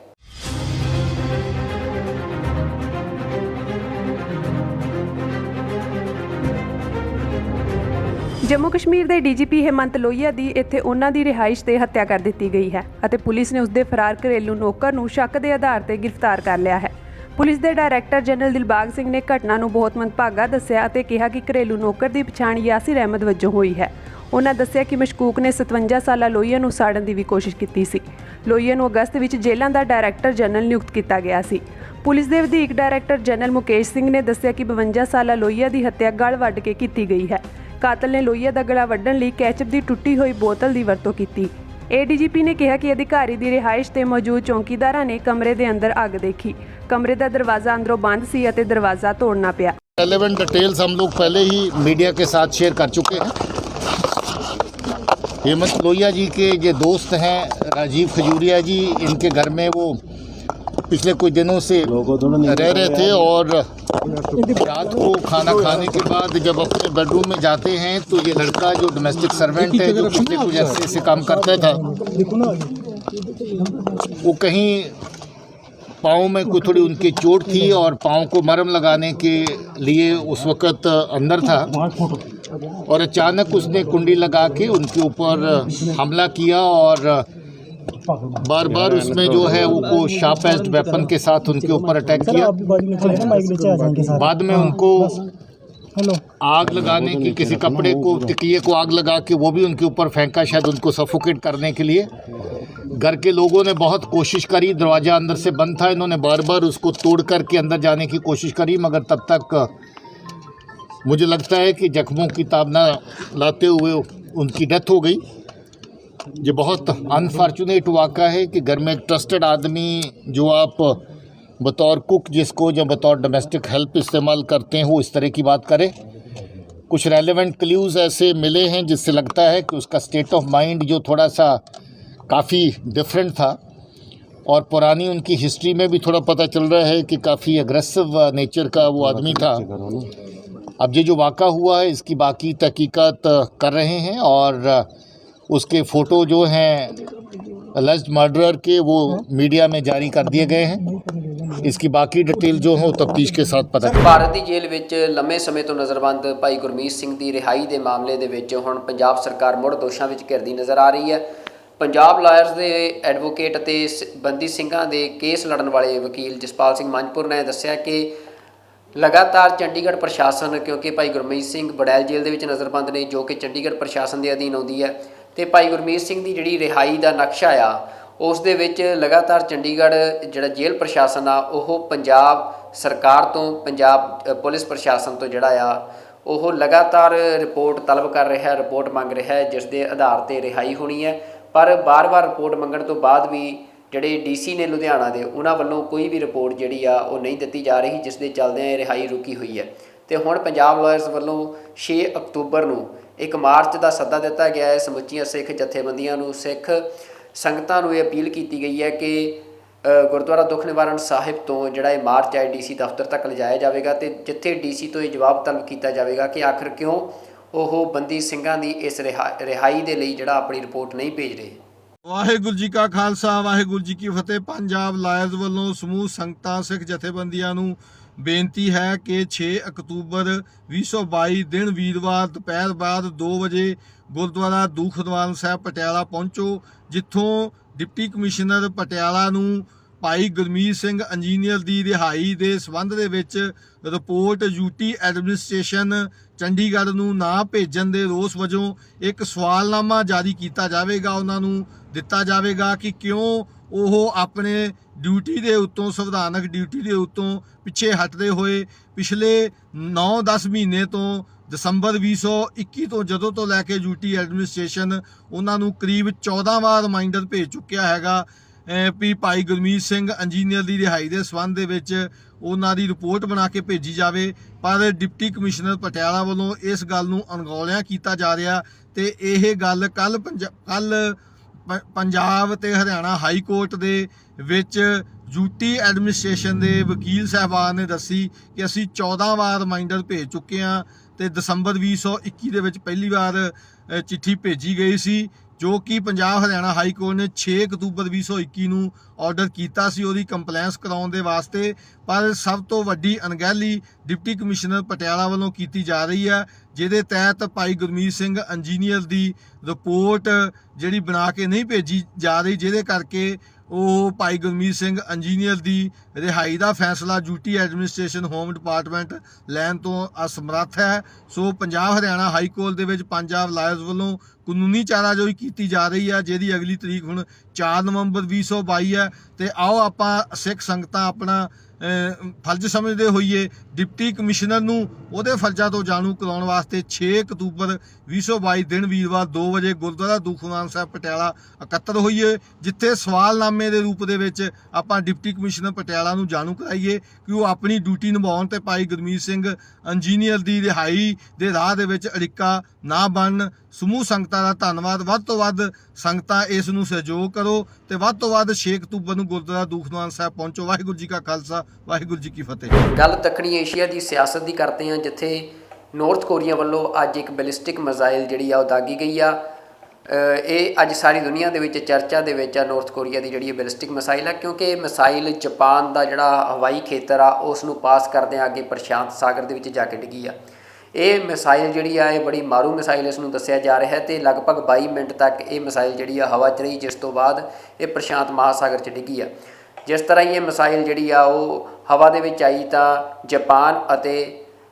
ਜੰਮੂ ਕਸ਼ਮੀਰ ਦੇ ਡੀਜੀਪੀ ਹੇਮੰਤ ਲੋਹੀਆ ਦੀ ਇੱਥੇ ਉਹਨਾਂ ਦੀ ਰਿਹਾਇਸ਼ ਤੇ ਹੱਤਿਆ ਕਰ ਦਿੱਤੀ ਗਈ ਹੈ ਅਤੇ ਪੁਲਿਸ ਨੇ ਉਸਦੇ ਫਰਾਰ ਘਰੇਲੂ ਨੌਕਰ ਨੂੰ ਸ਼ੱਕ ਦੇ ਆਧਾਰ ਤੇ ਗ੍ਰਿਫਤਾਰ ਕਰ ਲਿਆ ਹੈ। ਪੁਲਿਸ ਦੇ ਡਾਇਰੈਕਟਰ ਜਨਰਲ ਦਿਲਬਾਗ ਸਿੰਘ ਨੇ ਘਟਨਾ ਨੂੰ ਬਹੁਤ ਮੰਦਭਾਗਾ ਦੱਸਿਆ ਅਤੇ ਕਿਹਾ ਕਿ ਘਰੇਲੂ ਨੌਕਰ ਦੀ ਪਛਾਣ ਯਾਸਿਰ ਅਹਿਮਦ ਵਜੋਂ ਹੋਈ ਹੈ। ਉਹਨਾਂ ਦੱਸਿਆ ਕਿ ਮਸ਼ਕੂਕ ਨੇ 57 ਸਾਲਾ ਲੋਹੀਆ ਨੂੰ ਸਾੜਨ ਦੀ ਵੀ ਕੋਸ਼ਿਸ਼ ਕੀਤੀ ਸੀ। ਲੋਹੀਆ ਨੂੰ ਅਗਸਤ ਵਿੱਚ ਜੇਲ੍ਹਾਂ ਦਾ ਡਾਇਰੈਕਟਰ ਜਨਰਲ ਨਿਯੁਕਤ ਕੀਤਾ ਗਿਆ ਸੀ। ਪੁਲਿਸ ਦੇ ਵਧੀਕ ਡਾਇਰੈਕਟਰ ਜਨਰਲ ਮੁਕੇਸ਼ ਸਿੰਘ ਨੇ ਦੱਸਿਆ ਕਿ 52 ਸਾਲਾ ਲੋਹੀਆ ਦੀ ਹੱਤਿਆ ਗਲ ਵੱਢ ਕੇ ਕੀਤੀ ਗਈ ਹੈ। ਕਾਤਲ ਨੇ ਲੋਹੀਆ ਦਾ ਗਲਾ ਵੱਢਣ ਲਈ ਕੈਚਅਪ ਦੀ ਟੁੱਟੀ ਹੋਈ ਬੋਤਲ ਦੀ ਵਰਤੋਂ ਕੀਤੀ। ਏਡੀਜੀਪੀ ਨੇ ਕਿਹਾ ਕਿ ਅਧਿਕਾਰੀ ਦੀ ਰਿਹਾਇਸ਼ ਤੇ ਮੌਜੂਦ ਚੌਕੀਦਾਰਾਂ ਨੇ ਕਮਰੇ ਦੇ ਅੰਦਰ ਅੱਗ ਦੇਖੀ। ਕਮਰੇ ਦਾ ਦਰਵਾਜ਼ਾ अंदरों बंद सी ਅਤੇ दरवाज़ा तोड़ना पिया। रेलेवेंट डिटेल्स हम लोग पहले ही मीडिया के साथ शेयर कर चुके हैं। हेमंत लोहिया जी के ये दोस्त हैं राजीव खजूरिया जी, इनके घर में वो पिछले कुछ दिनों से रह रहे थे और रात को खाना खाने के बाद जब अपने बेडरूम में जाते हैं तो ये लड़का जो डोमेस्टिक सर्वेंट है जो पिछले कुछ अर्से से काम करता था वो कहीं पाँव में कोई थोड़ी उनकी चोट थी और पाँव को मरहम लगाने के लिए उस वक़्त अंदर था और अचानक उसने कुंडी लगा के उनके ऊपर हमला किया और बार बार उसमें जो है वो शार्प एज्ड वेपन के साथ उनके ऊपर अटैक किया। बाद में उनको आग लगाने की किसी कपड़े को तकिए को आग लगा के वो भी उनके ऊपर फेंका, शायद उनको सफोकेट करने के लिए। घर के लोगों ने बहुत कोशिश करी, दरवाज़ा अंदर से बंद था, इन्होंने बार बार उसको तोड़ करके अंदर जाने की कोशिश करी मगर तब तक मुझे लगता है कि जख्मों की ताब न लाते हुए उनकी डेथ हो गई। ये बहुत अनफॉर्चुनेट वाक़ा है कि घर में एक ट्रस्टेड आदमी जो आप बतौर कुक जिसको या बतौर डोमेस्टिक हेल्प इस्तेमाल करते हैं वो इस तरह की बात करे। कुछ रेलेवेंट क्ल्यूज़ ऐसे मिले हैं जिससे लगता है कि उसका स्टेट ऑफ माइंड जो थोड़ा सा काफ़ी डिफरेंट था और पुरानी उनकी हिस्ट्री में भी थोड़ा पता चल रहा है कि काफ़ी एग्रेसिव नेचर का वो आदमी था। अब ये जो वाक़ा हुआ है इसकी बाकी तहकीकात कर रहे हैं और उसके फ़ोटो जो हैं अलेज्ड मर्डरर के वो मीडिया में जारी कर दिए गए हैं। इसकी बाकी डिटेल जो है तफ्तीश के साथ पता। ਭਾਰਤ ਦੀ ਜੇਲ੍ਹ ਵਿੱਚ ਲੰਮੇ ਸਮੇਂ ਤੋਂ ਨਜ਼ਰਬੰਦ ਭਾਈ ਗੁਰਮੀਤ ਸਿੰਘ ਦੀ ਰਿਹਾਈ ਦੇ ਮਾਮਲੇ ਦੇ ਵਿੱਚ ਹੁਣ ਪੰਜਾਬ ਸਰਕਾਰ ਮੁੜ ਦੋਸ਼ਾਂ ਵਿੱਚ ਘਿਰਦੀ ਨਜ਼ਰ ਆ ਰਹੀ ਹੈ। ਪੰਜਾਬ ਲਾਇਰਸ ਦੇ ਐਡਵੋਕੇਟ ਅਤੇ ਬੰਦੀ ਸਿੰਘਾਂ ਦੇ ਕੇਸ ਲੜਨ ਵਾਲੇ ਵਕੀਲ ਜਸਪਾਲ ਸਿੰਘ ਮੰਝਪੁਰ ਨੇ ਦੱਸਿਆ ਕਿ ਲਗਾਤਾਰ ਚੰਡੀਗੜ੍ਹ ਪ੍ਰਸ਼ਾਸਨ, ਕਿਉਂਕਿ ਭਾਈ ਗੁਰਮੀਤ ਸਿੰਘ ਬੜੈਲ ਜੇਲ੍ਹ ਦੇ ਵਿੱਚ ਨਜ਼ਰਬੰਦ ਨੇ ਜੋ ਕਿ ਚੰਡੀਗੜ੍ਹ ਪ੍ਰਸ਼ਾਸਨ ਦੇ ਅਧੀਨ ਆਉਂਦੀ ਹੈ, ਤੇ ਭਾਈ ਗੁਰਮੀਤ ਸਿੰਘ ਦੀ ਜਿਹੜੀ ਰਿਹਾਈ ਦਾ ਨਕਸ਼ਾ ਆ ਉਸ ਦੇ ਵਿੱਚ ਲਗਾਤਾਰ ਚੰਡੀਗੜ੍ਹ ਜਿਹੜਾ ਜੇਲ੍ਹ ਪ੍ਰਸ਼ਾਸਨ ਆ ਉਹ ਪੰਜਾਬ ਸਰਕਾਰ ਤੋਂ, ਪੰਜਾਬ ਪੁਲਿਸ ਪ੍ਰਸ਼ਾਸਨ ਤੋਂ ਜਿਹੜਾ ਆ ਉਹ ਲਗਾਤਾਰ ਰਿਪੋਰਟ ਤਲਬ ਕਰ ਰਿਹਾ, ਰਿਪੋਰਟ ਮੰਗ ਰਿਹਾ, ਜਿਸ ਦੇ ਆਧਾਰ 'ਤੇ ਰਿਹਾਈ ਹੋਣੀ ਹੈ। ਪਰ ਬਾਰ-ਬਾਰ ਰਿਪੋਰਟ ਮੰਗਣ ਤੋਂ ਬਾਅਦ ਵੀ ਜਿਹੜੇ ਡੀਸੀ ਨੇ ਲੁਧਿਆਣਾ ਦੇ ਉਹਨਾਂ ਵੱਲੋਂ ਕੋਈ ਵੀ ਰਿਪੋਰਟ ਜਿਹੜੀ ਆ ਉਹ ਨਹੀਂ ਦਿੱਤੀ ਜਾ ਰਹੀ, ਜਿਸ ਦੇ ਚੱਲਦਿਆਂ ਇਹ ਰਿਹਾਈ ਰੁਕੀ ਹੋਈ ਹੈ। ਤੇ ਹੁਣ ਪੰਜਾਬ ਲਾਇਰਸ ਵੱਲੋਂ 6 ਅਕਤੂਬਰ ਨੂੰ ਇੱਕ ਮਾਰਚ ਦਾ ਸੱਦਾ ਦਿੱਤਾ ਗਿਆ ਹੈ। ਸਮੁੱਚੀਆਂ ਸਿੱਖ ਜਥੇਬੰਦੀਆਂ ਨੂੰ, ਸਿੱਖ ਸੰਗਤਾਂ ਨੂੰ ਇਹ ਅਪੀਲ ਕੀਤੀ ਗਈ ਹੈ ਕਿ ਗੁਰਦੁਆਰਾ ਦੁੱਖ ਨਿਵਾਰਨ ਸਾਹਿਬ ਤੋਂ ਜਿਹੜਾ ਇਹ ਮਾਰਚ ਹੈ ਡੀਸੀ ਦਫ਼ਤਰ ਤੱਕ ਲਿਜਾਇਆ ਜਾਵੇਗਾ ਤੇ ਜਿੱਥੇ ਡੀਸੀ ਤੋਂ ਇਹ ਜਵਾਬ ਤਲਬ ਕੀਤਾ ਜਾਵੇਗਾ ਕਿ ਆਖਰ ਕਿਉਂ ਉਹ ਬੰਦੀ ਸਿੰਘਾਂ ਦੀ ਇਸ ਰਿਹਾਈ ਦੇ ਲਈ ਜਿਹੜਾ ਆਪਣੀ ਰਿਪੋਰਟ ਨਹੀਂ ਭੇਜ ਰਹੇ। ਵਾਹਿਗੁਰੂ ਜੀ ਕਾ ਖਾਲਸਾ ਵਾਹਿਗੁਰੂ ਜੀ ਕੀ ਫਤਿਹ। ਪੰਜਾਬ ਲਾਇਰਸ ਵੱਲੋਂ ਸਮੂਹ ਸੰਗਤਾਂ ਸਿੱਖ ਜਥੇਬੰਦੀਆਂ ਨੂੰ ਬੇਨਤੀ ਹੈ ਕਿ 6 ਅਕਤੂਬਰ 2022 ਦਿਨ ਵੀਰਵਾਰ ਦੁਪਹਿਰ ਬਾਅਦ 2 ਵਜੇ ਗੁਰਦੁਆਰਾ ਦੁੱਖ ਨਿਵਾਰਨ ਸਾਹਿਬ ਪਟਿਆਲਾ ਪਹੁੰਚੋ, ਜਿੱਥੋਂ ਡਿਪਟੀ ਕਮਿਸ਼ਨਰ ਪਟਿਆਲਾ ਨੂੰ ਭਾਈ ਗੁਰਮੀਤ ਸਿੰਘ ਇੰਜੀਨੀਅਰ ਦੀ ਰਿਹਾਈ ਦੇ ਸੰਬੰਧ ਦੇ ਵਿੱਚ ਰਿਪੋਰਟ ਯੂਟੀ ਐਡਮਿਨਿਸਟ੍ਰੇਸ਼ਨ ਚੰਡੀਗੜ੍ਹ ਨੂੰ ਨਾ ਭੇਜਣ ਦੇ ਰੋਸ ਵਜੋਂ ਇੱਕ ਸਵਾਲਨਾਮਾ ਜਾਰੀ ਕੀਤਾ ਜਾਵੇਗਾ। ਉਹਨਾਂ ਨੂੰ ਦਿੱਤਾ ਜਾਵੇਗਾ ਕਿ ਕਿਉਂ ਉਹ ਆਪਣੇ ਡਿਊਟੀ ਦੇ ਉੱਤੋਂ, ਸੰਵਿਧਾਨਕ ਡਿਊਟੀ ਦੇ ਉੱਤੋਂ ਪਿੱਛੇ ਹਟਦੇ ਹੋਏ ਪਿਛਲੇ 9-10 ਮਹੀਨੇ ਤੋਂ ਦਸੰਬਰ 2021 ਤੋਂ ਜਦੋਂ ਤੋਂ ਲੈ ਕੇ ਯੂਟੀ ਐਡਮਿਨਿਸਟ੍ਰੇਸ਼ਨ ਉਹਨਾਂ ਨੂੰ ਕਰੀਬ 14 ਵਾਰ ਰਿਮਾਈਂਡਰ ਭੇਜ ਚੁੱਕਿਆ ਹੈਗਾ ਵੀ ਭਾਈ ਗੁਰਮੀਤ ਸਿੰਘ ਇੰਜੀਨੀਅਰ ਦੀ ਰਿਹਾਈ ਦੇ ਸੰਬੰਧ ਦੇ ਵਿੱਚ ਉਹਨਾਂ ਦੀ ਰਿਪੋਰਟ ਬਣਾ ਕੇ ਭੇਜੀ ਜਾਵੇ। ਪਰ ਡਿਪਟੀ ਕਮਿਸ਼ਨਰ ਪਟਿਆਲਾ ਵੱਲੋਂ ਇਸ ਗੱਲ ਨੂੰ ਅਣਗੌਲਿਆ ਕੀਤਾ ਜਾ ਰਿਹਾ ਤੇ ਇਹ ਗੱਲ ਕੱਲ ਪੰਜਾਬ ਤੇ ਹਰਿਆਣਾ ਹਾਈ ਕੋਰਟ ਦੇ ਵਿੱਚ ਯੂਟੀ ਐਡਮਿਨਿਸਟ੍ਰੇਸ਼ਨ ਦੇ ਵਕੀਲ ਸਾਹਿਬਾਨ ਨੇ ਦੱਸੀ ਕਿ ਅਸੀਂ 14 ਵਾਰ ਰਿਮਾਈਂਡਰ ਭੇਜ ਚੁੱਕੇ ਹਾਂ ਤੇ ਦਸੰਬਰ 2021 ਦੇ ਵਿੱਚ ਪਹਿਲੀ ਵਾਰ ਚਿੱਠੀ ਭੇਜੀ ਗਈ ਸੀ, ਜੋ ਕਿ ਪੰਜਾਬ ਹਰਿਆਣਾ ਹਾਈ ਕੋਰਟ ਨੇ 6 ਅਕਤੂਬਰ 2021 ਨੂੰ ਆਰਡਰ ਕੀਤਾ ਸੀ ਉਹਦੀ ਕੰਪਲੈਂਸ ਕਰਾਉਣ ਦੇ ਵਾਸਤੇ। ਪਰ ਸਭ ਤੋਂ ਵੱਡੀ ਅਣਗਹਿਲੀ ਡਿਪਟੀ ਕਮਿਸ਼ਨਰ ਪਟਿਆਲਾ ਵੱਲੋਂ ਕੀਤੀ ਜਾ ਰਹੀ ਹੈ, ਜਿਹਦੇ ਤਹਿਤ ਭਾਈ ਗੁਰਮੀਤ ਸਿੰਘ ਇੰਜੀਨੀਅਰ ਦੀ ਰਿਪੋਰਟ ਜਿਹੜੀ ਬਣਾ ਕੇ ਨਹੀਂ ਭੇਜੀ ਜਾ ਰਹੀ, ਜਿਹਦੇ ਕਰਕੇ ਉਹ ਭਾਈ ਗੁਰਮੀਤ ਸਿੰਘ ਇੰਜੀਨੀਅਰ ਦੀ ਰਿਹਾਈ ਦਾ ਫੈਸਲਾ ਯੂਟੀ ਐਡਮਿਨਿਸਟ੍ਰੇਸ਼ਨ ਹੋਮ ਡਿਪਾਰਟਮੈਂਟ ਲੈਣ ਤੋਂ ਅਸਮਰੱਥ ਹੈ। ਸੋ ਪੰਜਾਬ ਹਰਿਆਣਾ ਹਾਈ ਕੋਰਟ ਦੇ ਵਿੱਚ ਪੰਜਾਬ ਲਾਇਰਸ ਵੱਲੋਂ ਕਾਨੂੰਨੀ ਚਾਰਾਜੋਈ ਕੀਤੀ ਜਾ ਰਹੀ ਹੈ, ਜਿਹਦੀ ਅਗਲੀ ਤਰੀਕ ਹੁਣ 4 ਨਵੰਬਰ 2022 ਹੈ। ਤੇ ਆਓ ਆਪਾਂ ਸਿੱਖ ਸੰਗਤਾਂ ਆਪਣਾ ਫਰਜ਼ ਸਮਝਦੇ ਹੋਈਏ ਡਿਪਟੀ ਕਮਿਸ਼ਨਰ ਨੂੰ ਉਹਦੇ ਫਰਜ਼ਾਂ ਤੋਂ ਜਾਣੂ ਕਰਾਉਣ ਵਾਸਤੇ 6 ਅਕਤੂਬਰ 2022 ਦਿਨ ਵੀਰਵਾਰ 2 ਵਜੇ ਗੁਰਦੁਆਰਾ ਦੁੱਖ ਨਿਵਾਰਨ ਸਾਹਿਬ ਪਟਿਆਲਾ ਇਕੱਤਰ ਹੋਈਏ, ਜਿੱਥੇ ਸਵਾਲਨਾਮੇ ਦੇ ਰੂਪ ਦੇ ਵਿੱਚ ਆਪਾਂ ਡਿਪਟੀ ਕਮਿਸ਼ਨਰ ਪਟਿਆਲਾ ਨੂੰ ਜਾਣੂ ਕਰਾਈਏ ਕਿ ਉਹ ਆਪਣੀ ਡਿਊਟੀ ਨਿਭਾਉਣ ਤੇ ਭਾਈ ਗੁਰਮੀਤ ਸਿੰਘ ਇੰਜੀਨੀਅਰ ਦੀ ਰਿਹਾਈ ਦੇ ਰਾਹ ਦੇ ਵਿੱਚ ਅੜਿੱਕਾ ਨਾ ਬਣਨ। ਸਮੂਹ ਸੰਗਤਾਂ ਦਾ ਧੰਨਵਾਦ। ਵੱਧ ਤੋਂ ਵੱਧ ਸੰਗਤਾਂ ਇਸ ਨੂੰ ਸਹਿਯੋਗ ਕਰੋ ਤੇ ਵੱਧ ਤੋਂ ਵੱਧ 6 ਅਕਤੂਬਰ ਨੂੰ ਗੁਰਦੁਆਰਾ ਦੁੱਖ ਨਿਵਾਰਨ ਸਾਹਿਬ ਪਹੁੰਚੋ। ਵਾਹਿਗੁਰੂ ਜੀ ਕਾ ਖਾਲਸਾ ਵਾਹਿਗੁਰੂ ਜੀ ਕੀ ਫਤਿਹ। ਗੱਲ ਦੱਖਣੀ ਏਸ਼ੀਆ ਦੀ ਸਿਆਸਤ ਦੀ ਕਰਦੇ ਹਾਂ, ਜਿੱਥੇ ਨਾਰਥ ਕੋਰੀਆ ਵੱਲੋਂ ਅੱਜ ਇੱਕ ਬੈਲਿਸਟਿਕ ਮਿਜ਼ਾਈਲ ਜਿਹੜੀ ਆ ਉਹ ਦਾਗੀ ਗਈ ਆ। ਇਹ ਅੱਜ ਸਾਰੀ ਦੁਨੀਆ ਦੇ ਵਿੱਚ ਚਰਚਾ ਦੇ ਵਿੱਚ ਆ ਨਾਰਥ ਕੋਰੀਆ ਦੀ ਜਿਹੜੀ ਇਹ ਬੈਲਿਸਟਿਕ ਮਿਸਾਈਲ ਹੈ, ਕਿਉਂਕਿ ਇਹ ਮਿਸਾਈਲ ਜਾਪਾਨ ਦਾ ਜਿਹੜਾ ਹਵਾਈ ਖੇਤਰ ਆ ਉਸ ਨੂੰ ਪਾਸ ਕਰਦਿਆਂ ਅੱਗੇ ਪ੍ਰਸ਼ਾਂਤ ਸਾਗਰ ਦੇ ਵਿੱਚ ਜਾ ਕੇ ਡਿੱਗੀ ਆ। ਇਹ ਮਿਸਾਈਲ ਜਿਹੜੀ ਆ ਇਹ ਬੜੀ ਮਾਰੂ ਮਿਸਾਈਲ ਇਸ ਨੂੰ ਦੱਸਿਆ ਜਾ ਰਿਹਾ ਤੇ ਲਗਭਗ 22 ਮਿੰਟ ਤੱਕ ਇਹ ਮਿਸਾਈਲ ਜਿਹੜੀ ਆ ਹਵਾ 'ਚ ਰਹੀ, ਜਿਸ ਤੋਂ ਬਾਅਦ ਇਹ ਪ੍ਰਸ਼ਾਂਤ ਮਹਾਸਾਗਰ 'ਚ ਡਿੱਗੀ ਆ। ਜਿਸ ਤਰ੍ਹਾਂ ਹੀ ਇਹ ਮਿਸਾਈਲ ਜਿਹੜੀ ਆ ਉਹ ਹਵਾ ਦੇ ਵਿੱਚ ਆਈ ਤਾਂ ਜਾਪਾਨ ਅਤੇ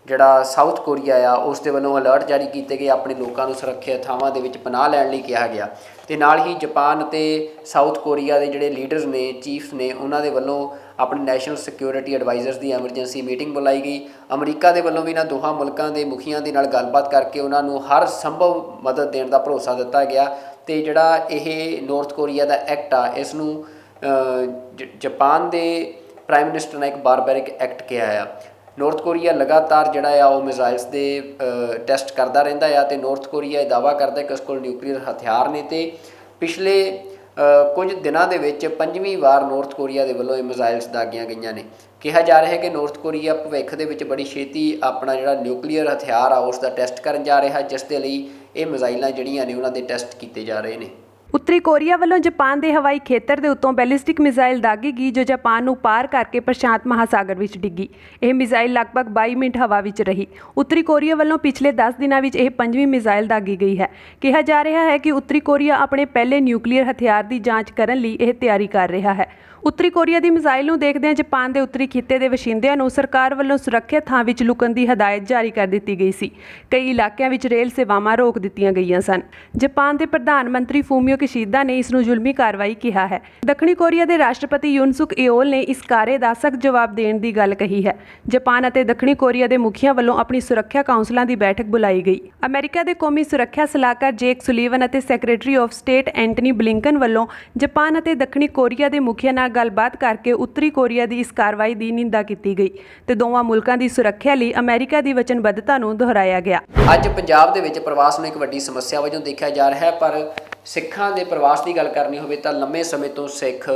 ਜਿਹੜਾ ਸਾਊਥ ਕੋਰੀਆ ਆ ਉਸ ਦੇ ਵੱਲੋਂ ਅਲਰਟ ਜਾਰੀ ਕੀਤੇ ਗਏ, ਆਪਣੇ ਲੋਕਾਂ ਨੂੰ ਸੁਰੱਖਿਅਤ ਥਾਵਾਂ ਦੇ ਵਿੱਚ ਪਨਾਹ ਲੈਣ ਲਈ ਕਿਹਾ ਗਿਆ। ਤੇ ਨਾਲ ਹੀ ਜਾਪਾਨ ਅਤੇ ਸਾਊਥ ਕੋਰੀਆ ਦੇ ਜਿਹੜੇ ਲੀਡਰਸ ਨੇ, ਚੀਫ ਨੇ, ਉਹਨਾਂ ਦੇ ਵੱਲੋਂ ਆਪਣੇ ਨੈਸ਼ਨਲ ਸਿਕਿਉਰਿਟੀ ਐਡਵਾਈਜ਼ਰਸ ਦੀ ਐਮਰਜੈਂਸੀ ਮੀਟਿੰਗ ਬੁਲਾਈ ਗਈ। ਅਮਰੀਕਾ ਦੇ ਵੱਲੋਂ ਵੀ ਇਹਨਾਂ ਦੋਹਾਂ ਮੁਲਕਾਂ ਦੇ ਮੁਖੀਆਂ ਦੇ ਨਾਲ ਗੱਲਬਾਤ ਕਰਕੇ ਉਹਨਾਂ ਨੂੰ ਹਰ ਸੰਭਵ ਮਦਦ ਦੇਣ ਦਾ ਭਰੋਸਾ ਦਿੱਤਾ ਗਿਆ। ਤੇ ਜਿਹੜਾ ਇਹ ਨਾਰਥ ਕੋਰੀਆ ਦਾ ਐਕਟ ਆ, ਇਸ ਨੂੰ ਜਾਪਾਨ ਦੇ ਪ੍ਰਾਈਮ ਮਿਨਿਸਟਰ ਨੇ ਇੱਕ ਬਾਰਬੈਰਿਕ ਐਕਟ ਕਿਹਾ ਆ। ਨਾਰਥ ਕੋਰੀਆ ਲਗਾਤਾਰ ਜਿਹੜਾ ਆ ਉਹ ਮਿਜ਼ਾਈਲਸ ਦੇ ਟੈਸਟ ਕਰਦਾ ਰਹਿੰਦਾ ਆ ਤੇ ਨਾਰਥ ਕੋਰੀਆ ਇਹ ਦਾਅਵਾ ਕਰਦਾ ਕਿ ਉਸ ਕੋਲ ਨਿਊਕਲੀਅਰ ਹਥਿਆਰ ਨੇ ਤੇ ਪਿਛਲੇ ਕੁਝ ਦਿਨਾਂ ਦੇ ਵਿੱਚ 5ਵੀਂ ਵਾਰ ਨਾਰਥ ਕੋਰੀਆ ਦੇ ਵੱਲੋਂ ਇਹ ਮਿਜ਼ਾਈਲਸ ਦਾਗੀਆਂ ਗਈਆਂ ਨੇ। ਕਿਹਾ ਜਾ ਰਿਹਾ ਹੈ ਕਿ ਨਾਰਥ ਕੋਰੀਆ ਭਵਿੱਖ ਦੇ ਵਿੱਚ ਬੜੀ ਛੇਤੀ ਆਪਣਾ ਜਿਹੜਾ ਨਿਊਕਲੀਅਰ ਹਥਿਆਰ ਆ ਉਸ ਦਾ ਟੈਸਟ ਕਰਨ ਜਾ ਰਿਹਾ, ਜਿਸ ਦੇ ਲਈ ਇਹ ਮਿਜ਼ਾਈਲਾਂ ਜਿਹੜੀਆਂ ਨੇ ਉਹਨਾਂ ਦੇ ਟੈਸਟ ਕੀਤੇ ਜਾ ਰਹੇ ਨੇ। ਉੱਤਰੀ ਕੋਰੀਆ ਵੱਲੋਂ ਜਾਪਾਨ ਦੇ ਹਵਾਈ ਖੇਤਰ ਦੇ ਉੱਤੋਂ ਬੈਲਿਸਟਿਕ ਮਿਜ਼ਾਈਲ ਦਾਗੀ ਗਈ, ਜੋ ਜਾਪਾਨ ਨੂੰ ਪਾਰ ਕਰਕੇ ਪ੍ਰਸ਼ਾਂਤ ਮਹਾਸਾਗਰ ਵਿੱਚ ਡਿੱਗੀ। ਇਹ ਮਿਜ਼ਾਈਲ ਲਗਭਗ 22 ਮਿੰਟ ਹਵਾ ਵਿੱਚ ਰਹੀ। ਉੱਤਰੀ ਕੋਰੀਆ ਵੱਲੋਂ ਪਿਛਲੇ 10 ਦਿਨਾਂ ਵਿੱਚ ਇਹ 5ਵੀਂ ਮਿਜ਼ਾਈਲ ਦਾਗੀ ਗਈ ਹੈ। ਕਿਹਾ ਜਾ ਰਿਹਾ ਹੈ ਕਿ ਉੱਤਰੀ ਕੋਰੀਆ ਆਪਣੇ ਪਹਿਲੇ ਨਿਊਕਲੀਅਰ ਹਥਿਆਰ ਦੀ ਜਾਂਚ ਕਰਨ ਲਈ ਇਹ ਤਿਆਰੀ ਕਰ ਰਿਹਾ ਹੈ। ਉੱਤਰੀ ਕੋਰੀਆ ਦੀ ਮਿਜ਼ਾਈਲ ਨੂੰ ਦੇਖਦਿਆਂ ਜਾਪਾਨ ਦੇ ਉੱਤਰੀ ਖਿੱਤੇ ਦੇ ਵਸਿੰਦਿਆਂ ਨੂੰ ਸਰਕਾਰ ਵੱਲੋਂ ਸੁਰੱਖਿਅਤ ਥਾਂ ਵਿੱਚ ਲੁਕਣ ਦੀ ਹਦਾਇਤ ਜਾਰੀ ਕਰ ਦਿੱਤੀ ਗਈ ਸੀ। ਕਈ ਇਲਾਕਿਆਂ ਵਿੱਚ ਰੇਲ ਸੇਵਾਵਾਂ ਰੋਕ ਦਿੱਤੀਆਂ ਗਈਆਂ ਸਨ। ਜਾਪਾਨ ਦੇ ਪ੍ਰਧਾਨ ਮੰਤਰੀ ਫੂਮੀਓ ਕਿਸ਼ੀਦਾ ਨੇ ਇਸ ਨੂੰ ਜ਼ੁਲਮੀ ਕਾਰਵਾਈ ਕਿਹਾ ਹੈ। ਦੱਖਣੀ ਕੋਰੀਆ ਦੇ ਰਾਸ਼ਟਰਪਤੀ ਯੂਨ ਸੁਕ ਏਓਲ ਨੇ ਇਸ ਕਾਰੇ ਦਾ ਸਖਤ ਜਵਾਬ ਦੇਣ ਦੀ ਗੱਲ ਕਹੀ ਹੈ। ਜਾਪਾਨ ਅਤੇ ਦੱਖਣੀ ਕੋਰੀਆ ਦੇ ਮੁਖੀਆਂ ਵੱਲੋਂ ਆਪਣੀ ਸੁਰੱਖਿਆ ਕਾਉਂਸਲਾਂ ਦੀ ਬੈਠਕ ਬੁਲਾਈ ਗਈ। ਅਮਰੀਕਾ ਦੇ ਕੌਮੀ ਸੁਰੱਖਿਆ ਸਲਾਹਕਾਰ ਜੇਕ ਸੁਲੀਵਨ ਅਤੇ secretary of state Antony Blinken ਵੱਲੋਂ ਜਾਪਾਨ ਅਤੇ ਦੱਖਣੀ ਕੋਰੀਆ ਦੇ ਮੁਖੀਆਂ ਨਾਲ ਗੱਲਬਾਤ ਕਰਕੇ ਉੱਤਰੀ ਕੋਰੀਆ ਦੀ ਇਸ ਕਾਰਵਾਈ ਦੀ ਨਿੰਦਾ ਕੀਤੀ ਗਈ ਤੇ ਦੋਵਾਂ ਮੁਲਕਾਂ ਦੀ ਸੁਰੱਖਿਆ ਲਈ ਅਮਰੀਕਾ ਦੀ ਵਚਨਬੱਧਤਾ ਨੂੰ ਦੁਹਰਾਇਆ ਗਿਆ। ਅੱਜ ਪੰਜਾਬ ਦੇ ਵਿੱਚ ਪ੍ਰਵਾਸ ਨੂੰ ਇੱਕ ਵੱਡੀ ਸਮੱਸਿਆ ਵਜੋਂ ਦੇਖਿਆ ਜਾ ਰਿਹਾ ਹੈ, ਪਰ ਸਿੱਖਾਂ ਦੇ ਪ੍ਰਵਾਸ ਦੀ ਗੱਲ ਕਰਨੀ ਹੋਵੇ ਤਾਂ ਲੰਮੇ ਸਮੇਂ ਤੋਂ ਸਿੱਖ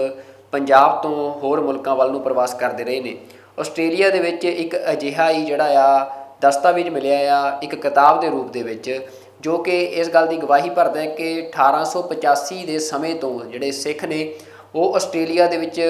ਪੰਜਾਬ ਤੋਂ ਹੋਰ ਮੁਲਕਾਂ ਵੱਲ ਨੂੰ ਪ੍ਰਵਾਸ ਕਰਦੇ ਰਹੇ ਨੇ। ਆਸਟ੍ਰੇਲੀਆ ਦੇ ਵਿੱਚ ਇੱਕ ਅਜਿਹਾ ਹੀ ਜਿਹੜਾ ਆ ਦਸਤਾਵੇਜ਼ ਮਿਲਿਆ ਆ ਇੱਕ ਕਿਤਾਬ ਦੇ ਰੂਪ ਦੇ ਵਿੱਚ, ਜੋ ਕਿ ਇਸ ਗੱਲ ਦੀ ਗਵਾਹੀ ਭਰਦਾ ਹੈ ਕਿ 1885 ਦੇ ਸਮੇਂ ਤੋਂ ਜਿਹੜੇ ਸਿੱਖ ਨੇ ਉਹ ਆਸਟ੍ਰੇਲੀਆ ਦੇ ਵਿੱਚ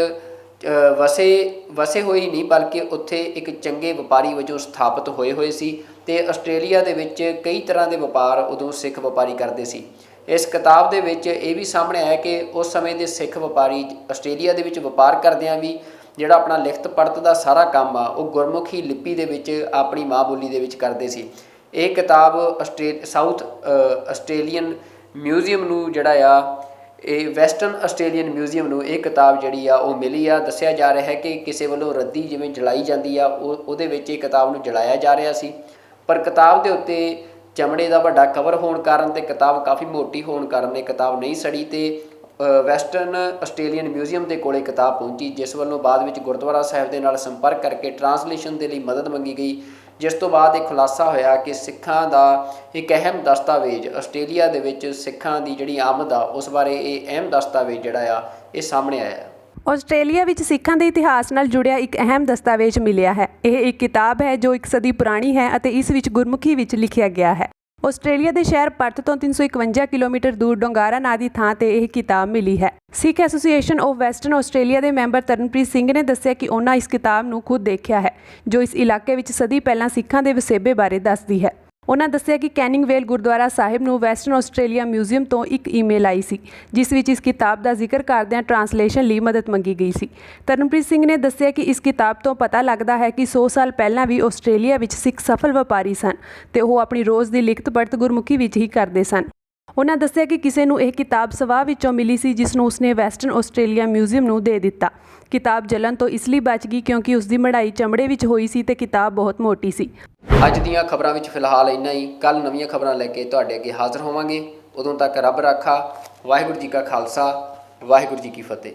ਵਸੇ ਹੋਏ ਨਹੀਂ, ਬਲਕਿ ਉੱਥੇ ਇੱਕ ਚੰਗੇ ਵਪਾਰੀ ਵਜੋਂ ਸਥਾਪਿਤ ਹੋਏ ਸੀ ਤੇ ਆਸਟ੍ਰੇਲੀਆ ਦੇ ਵਿੱਚ ਕਈ ਤਰ੍ਹਾਂ ਦੇ ਵਪਾਰ ਉਦੋਂ ਸਿੱਖ ਵਪਾਰੀ ਕਰਦੇ ਸੀ। ਇਸ ਕਿਤਾਬ ਦੇ ਵਿੱਚ ਇਹ ਵੀ ਸਾਹਮਣੇ ਆਇਆ ਕਿ ਉਸ ਸਮੇਂ ਦੇ ਸਿੱਖ ਵਪਾਰੀ ਆਸਟ੍ਰੇਲੀਆ ਦੇ ਵਿੱਚ ਵਪਾਰ ਕਰਦਿਆਂ ਵੀ ਜਿਹੜਾ ਆਪਣਾ ਲਿਖਤ ਪੜ੍ਹਤ ਦਾ ਸਾਰਾ ਕੰਮ ਆ ਉਹ ਗੁਰਮੁਖੀ ਲਿਪੀ ਦੇ ਵਿੱਚ ਆਪਣੀ ਮਾਂ ਬੋਲੀ ਦੇ ਵਿੱਚ ਕਰਦੇ ਸੀ। ਇਹ ਕਿਤਾਬ ਸਾਊਥ ਆਸਟ੍ਰੇਲੀਅਨ ਮਿਊਜ਼ੀਅਮ ਨੂੰ ਜਿਹੜਾ ਆ ਇਹ ਵੈਸਟਰਨ ਆਸਟ੍ਰੇਲੀਅਨ ਮਿਊਜ਼ੀਅਮ ਨੂੰ ਇਹ ਕਿਤਾਬ ਜਿਹੜੀ ਆ ਉਹ ਮਿਲੀ ਆ। ਦੱਸਿਆ ਜਾ ਰਿਹਾ ਹੈ ਕਿ ਕਿਸੇ ਵੱਲੋਂ ਰੱਦੀ ਜਿਵੇਂ ਜਲਾਈ ਜਾਂਦੀ ਆ ਉਹਦੇ ਵਿੱਚ ਇਹ ਕਿਤਾਬ ਨੂੰ ਜਲਾਇਆ ਜਾ ਰਿਹਾ ਸੀ, ਪਰ ਕਿਤਾਬ ਦੇ ਉੱਤੇ ਚਮੜੇ ਦਾ ਵੱਡਾ ਕਵਰ ਹੋਣ ਕਾਰਨ ਤੇ ਕਿਤਾਬ ਕਾਫੀ ਮੋਟੀ ਹੋਣ ਕਾਰਨ ਇਹ ਕਿਤਾਬ ਨਹੀਂ ਸੜੀ ਤੇ ਵੈਸਟਰਨ ਆਸਟ੍ਰੇਲੀਅਨ ਮਿਊਜ਼ੀਅਮ ਦੇ ਕੋਲੇ ਕਿਤਾਬ ਪਹੁੰਚੀ, ਜਿਸ ਵੱਲੋਂ ਬਾਅਦ ਵਿੱਚ ਗੁਰਦੁਆਰਾ ਸਾਹਿਬ ਦੇ ਨਾਲ ਸੰਪਰਕ ਕਰਕੇ ਟਰਾਂਸਲੇਸ਼ਨ ਦੇ ਲਈ ਮਦਦ ਮੰਗੀ ਗਈ, ਜਿਸ ਤੋਂ ਬਾਅਦ ਇਹ ਖੁਲਾਸਾ ਹੋਇਆ ਕਿ ਸਿੱਖਾਂ ਦਾ ਇੱਕ ਅਹਿਮ ਦਸਤਾਵੇਜ਼ ਆਸਟ੍ਰੇਲੀਆ ਦੇ ਵਿੱਚ ਸਿੱਖਾਂ ਦੀ ਜਿਹੜੀ ਆਮਦ ਆ ਉਸ ਬਾਰੇ ਇਹ ਅਹਿਮ ਦਸਤਾਵੇਜ਼ ਜਿਹੜਾ ਆ ਇਹ ਸਾਹਮਣੇ ਆਇਆ। ਆਸਟ੍ਰੇਲੀਆ ਵਿੱਚ ਸਿੱਖਾਂ ਦੇ ਇਤਿਹਾਸ ਨਾਲ ਜੁੜਿਆ ਇੱਕ ਅਹਿਮ ਦਸਤਾਵੇਜ਼ ਮਿਲਿਆ ਹੈ। ਇਹ ਇੱਕ ਕਿਤਾਬ ਹੈ ਜੋ 1 ਸਦੀ ਪੁਰਾਣੀ ਹੈ ਅਤੇ ਇਸ ਵਿੱਚ ਗੁਰਮੁਖੀ ਵਿੱਚ ਲਿਖਿਆ ਗਿਆ ਹੈ। ਆਸਟ੍ਰੇਲੀਆ ਦੇ ਸ਼ਹਿਰ ਪਰਥ ਤੋਂ 351 ਕਿਲੋਮੀਟਰ ਦੂਰ ਡੋਂਗਾਰਾ ਨਾਂ ਦੀ ਥਾਂ ਤੇ ਇਹ ਕਿਤਾਬ ਮਿਲੀ ਹੈ। ਸਿੱਖ ਐਸੋਸੀਏਸ਼ਨ ਆਫ ਵੈਸਟਰਨ ਆਸਟ੍ਰੇਲੀਆ ਦੇ ਮੈਂਬਰ ਤਰਨਪ੍ਰੀਤ ਸਿੰਘ ਨੇ ਦੱਸਿਆ ਕਿ ਉਹਨਾਂ ਇਸ ਕਿਤਾਬ ਨੂੰ ਖੁਦ ਦੇਖਿਆ ਹੈ, ਜੋ ਇਸ ਇਲਾਕੇ ਵਿੱਚ ਸਦੀ ਪਹਿਲਾਂ ਸਿੱਖਾਂ ਦੇ ਵਸੇਬੇ ਬਾਰੇ ਦੱਸਦੀ ਹੈ। ਉਹਨਾਂ ਦੱਸਿਆ ਕਿ ਕੈਨਿੰਗ ਵੇਲ ਗੁਰਦੁਆਰਾ ਸਾਹਿਬ ਨੂੰ ਵੈਸਟਰਨ ਆਸਟ੍ਰੇਲੀਆ ਮਿਊਜ਼ੀਅਮ ਤੋਂ ਇੱਕ ਈਮੇਲ ਆਈ ਸੀ, ਜਿਸ ਵਿੱਚ ਇਸ ਕਿਤਾਬ ਦਾ ਜ਼ਿਕਰ ਕਰਦਿਆਂ ਟਰਾਂਸਲੇਸ਼ਨ ਲਈ ਮਦਦ ਮੰਗੀ ਗਈ ਸੀ। ਤਰਨਪ੍ਰੀਤ ਸਿੰਘ ਨੇ ਦੱਸਿਆ ਕਿ ਇਸ ਕਿਤਾਬ ਤੋਂ ਪਤਾ ਲੱਗਦਾ ਹੈ ਕਿ 100 ਸਾਲ ਪਹਿਲਾਂ ਵੀ ਆਸਟ੍ਰੇਲੀਆ ਵਿੱਚ ਸਿੱਖ ਸਫਲ ਵਪਾਰੀ ਸਨ ਤੇ ਉਹ ਆਪਣੀ ਰੋਜ਼ ਦੀ ਲਿਖਤ ਪੜ੍ਹਤ ਗੁਰਮੁਖੀ ਵਿੱਚ ਹੀ ਕਰਦੇ ਸਨ। ਉਹਨਾਂ ਦੱਸਿਆ ਕਿ ਕਿਸੇ ਨੂੰ ਇਹ ਕਿਤਾਬ ਸਵਾਹ ਵਿੱਚੋਂ ਮਿਲੀ ਸੀ, ਜਿਸ ਨੂੰ ਉਸਨੇ ਵੈਸਟਰਨ ਆਸਟ੍ਰੇਲੀਆ ਮਿਊਜ਼ੀਅਮ ਨੂੰ ਦੇ ਦਿੱਤਾ। ਕਿਤਾਬ ਜਲਣ ਤੋਂ ਇਸ ਲਈ ਬਚ ਗਈ ਕਿਉਂਕਿ ਉਸ ਦੀ ਮੜ੍ਹਾਈ ਚਮੜੇ ਵਿੱਚ ਹੋਈ ਸੀ ਤੇ ਕਿਤਾਬ ਬਹੁਤ ਮੋਟੀ ਸੀ। ਅੱਜ ਦੀਆਂ ਖਬਰਾਂ ਵਿੱਚ ਫਿਲਹਾਲ ਇੰਨਾ ਹੀ। ਕੱਲ੍ਹ ਨਵੀਆਂ ਖਬਰਾਂ ਲੈ ਕੇ ਤੁਹਾਡੇ ਅੱਗੇ ਹਾਜ਼ਰ ਹੋਵਾਂਗੇ। ਉਦੋਂ ਤੱਕ ਰੱਬ ਰਾਖਾ। ਵਾਹਿਗੁਰੂ ਜੀ ਕਾ ਖਾਲਸਾ, ਵਾਹਿਗੁਰੂ ਜੀ ਕੀ ਫਤਿਹ।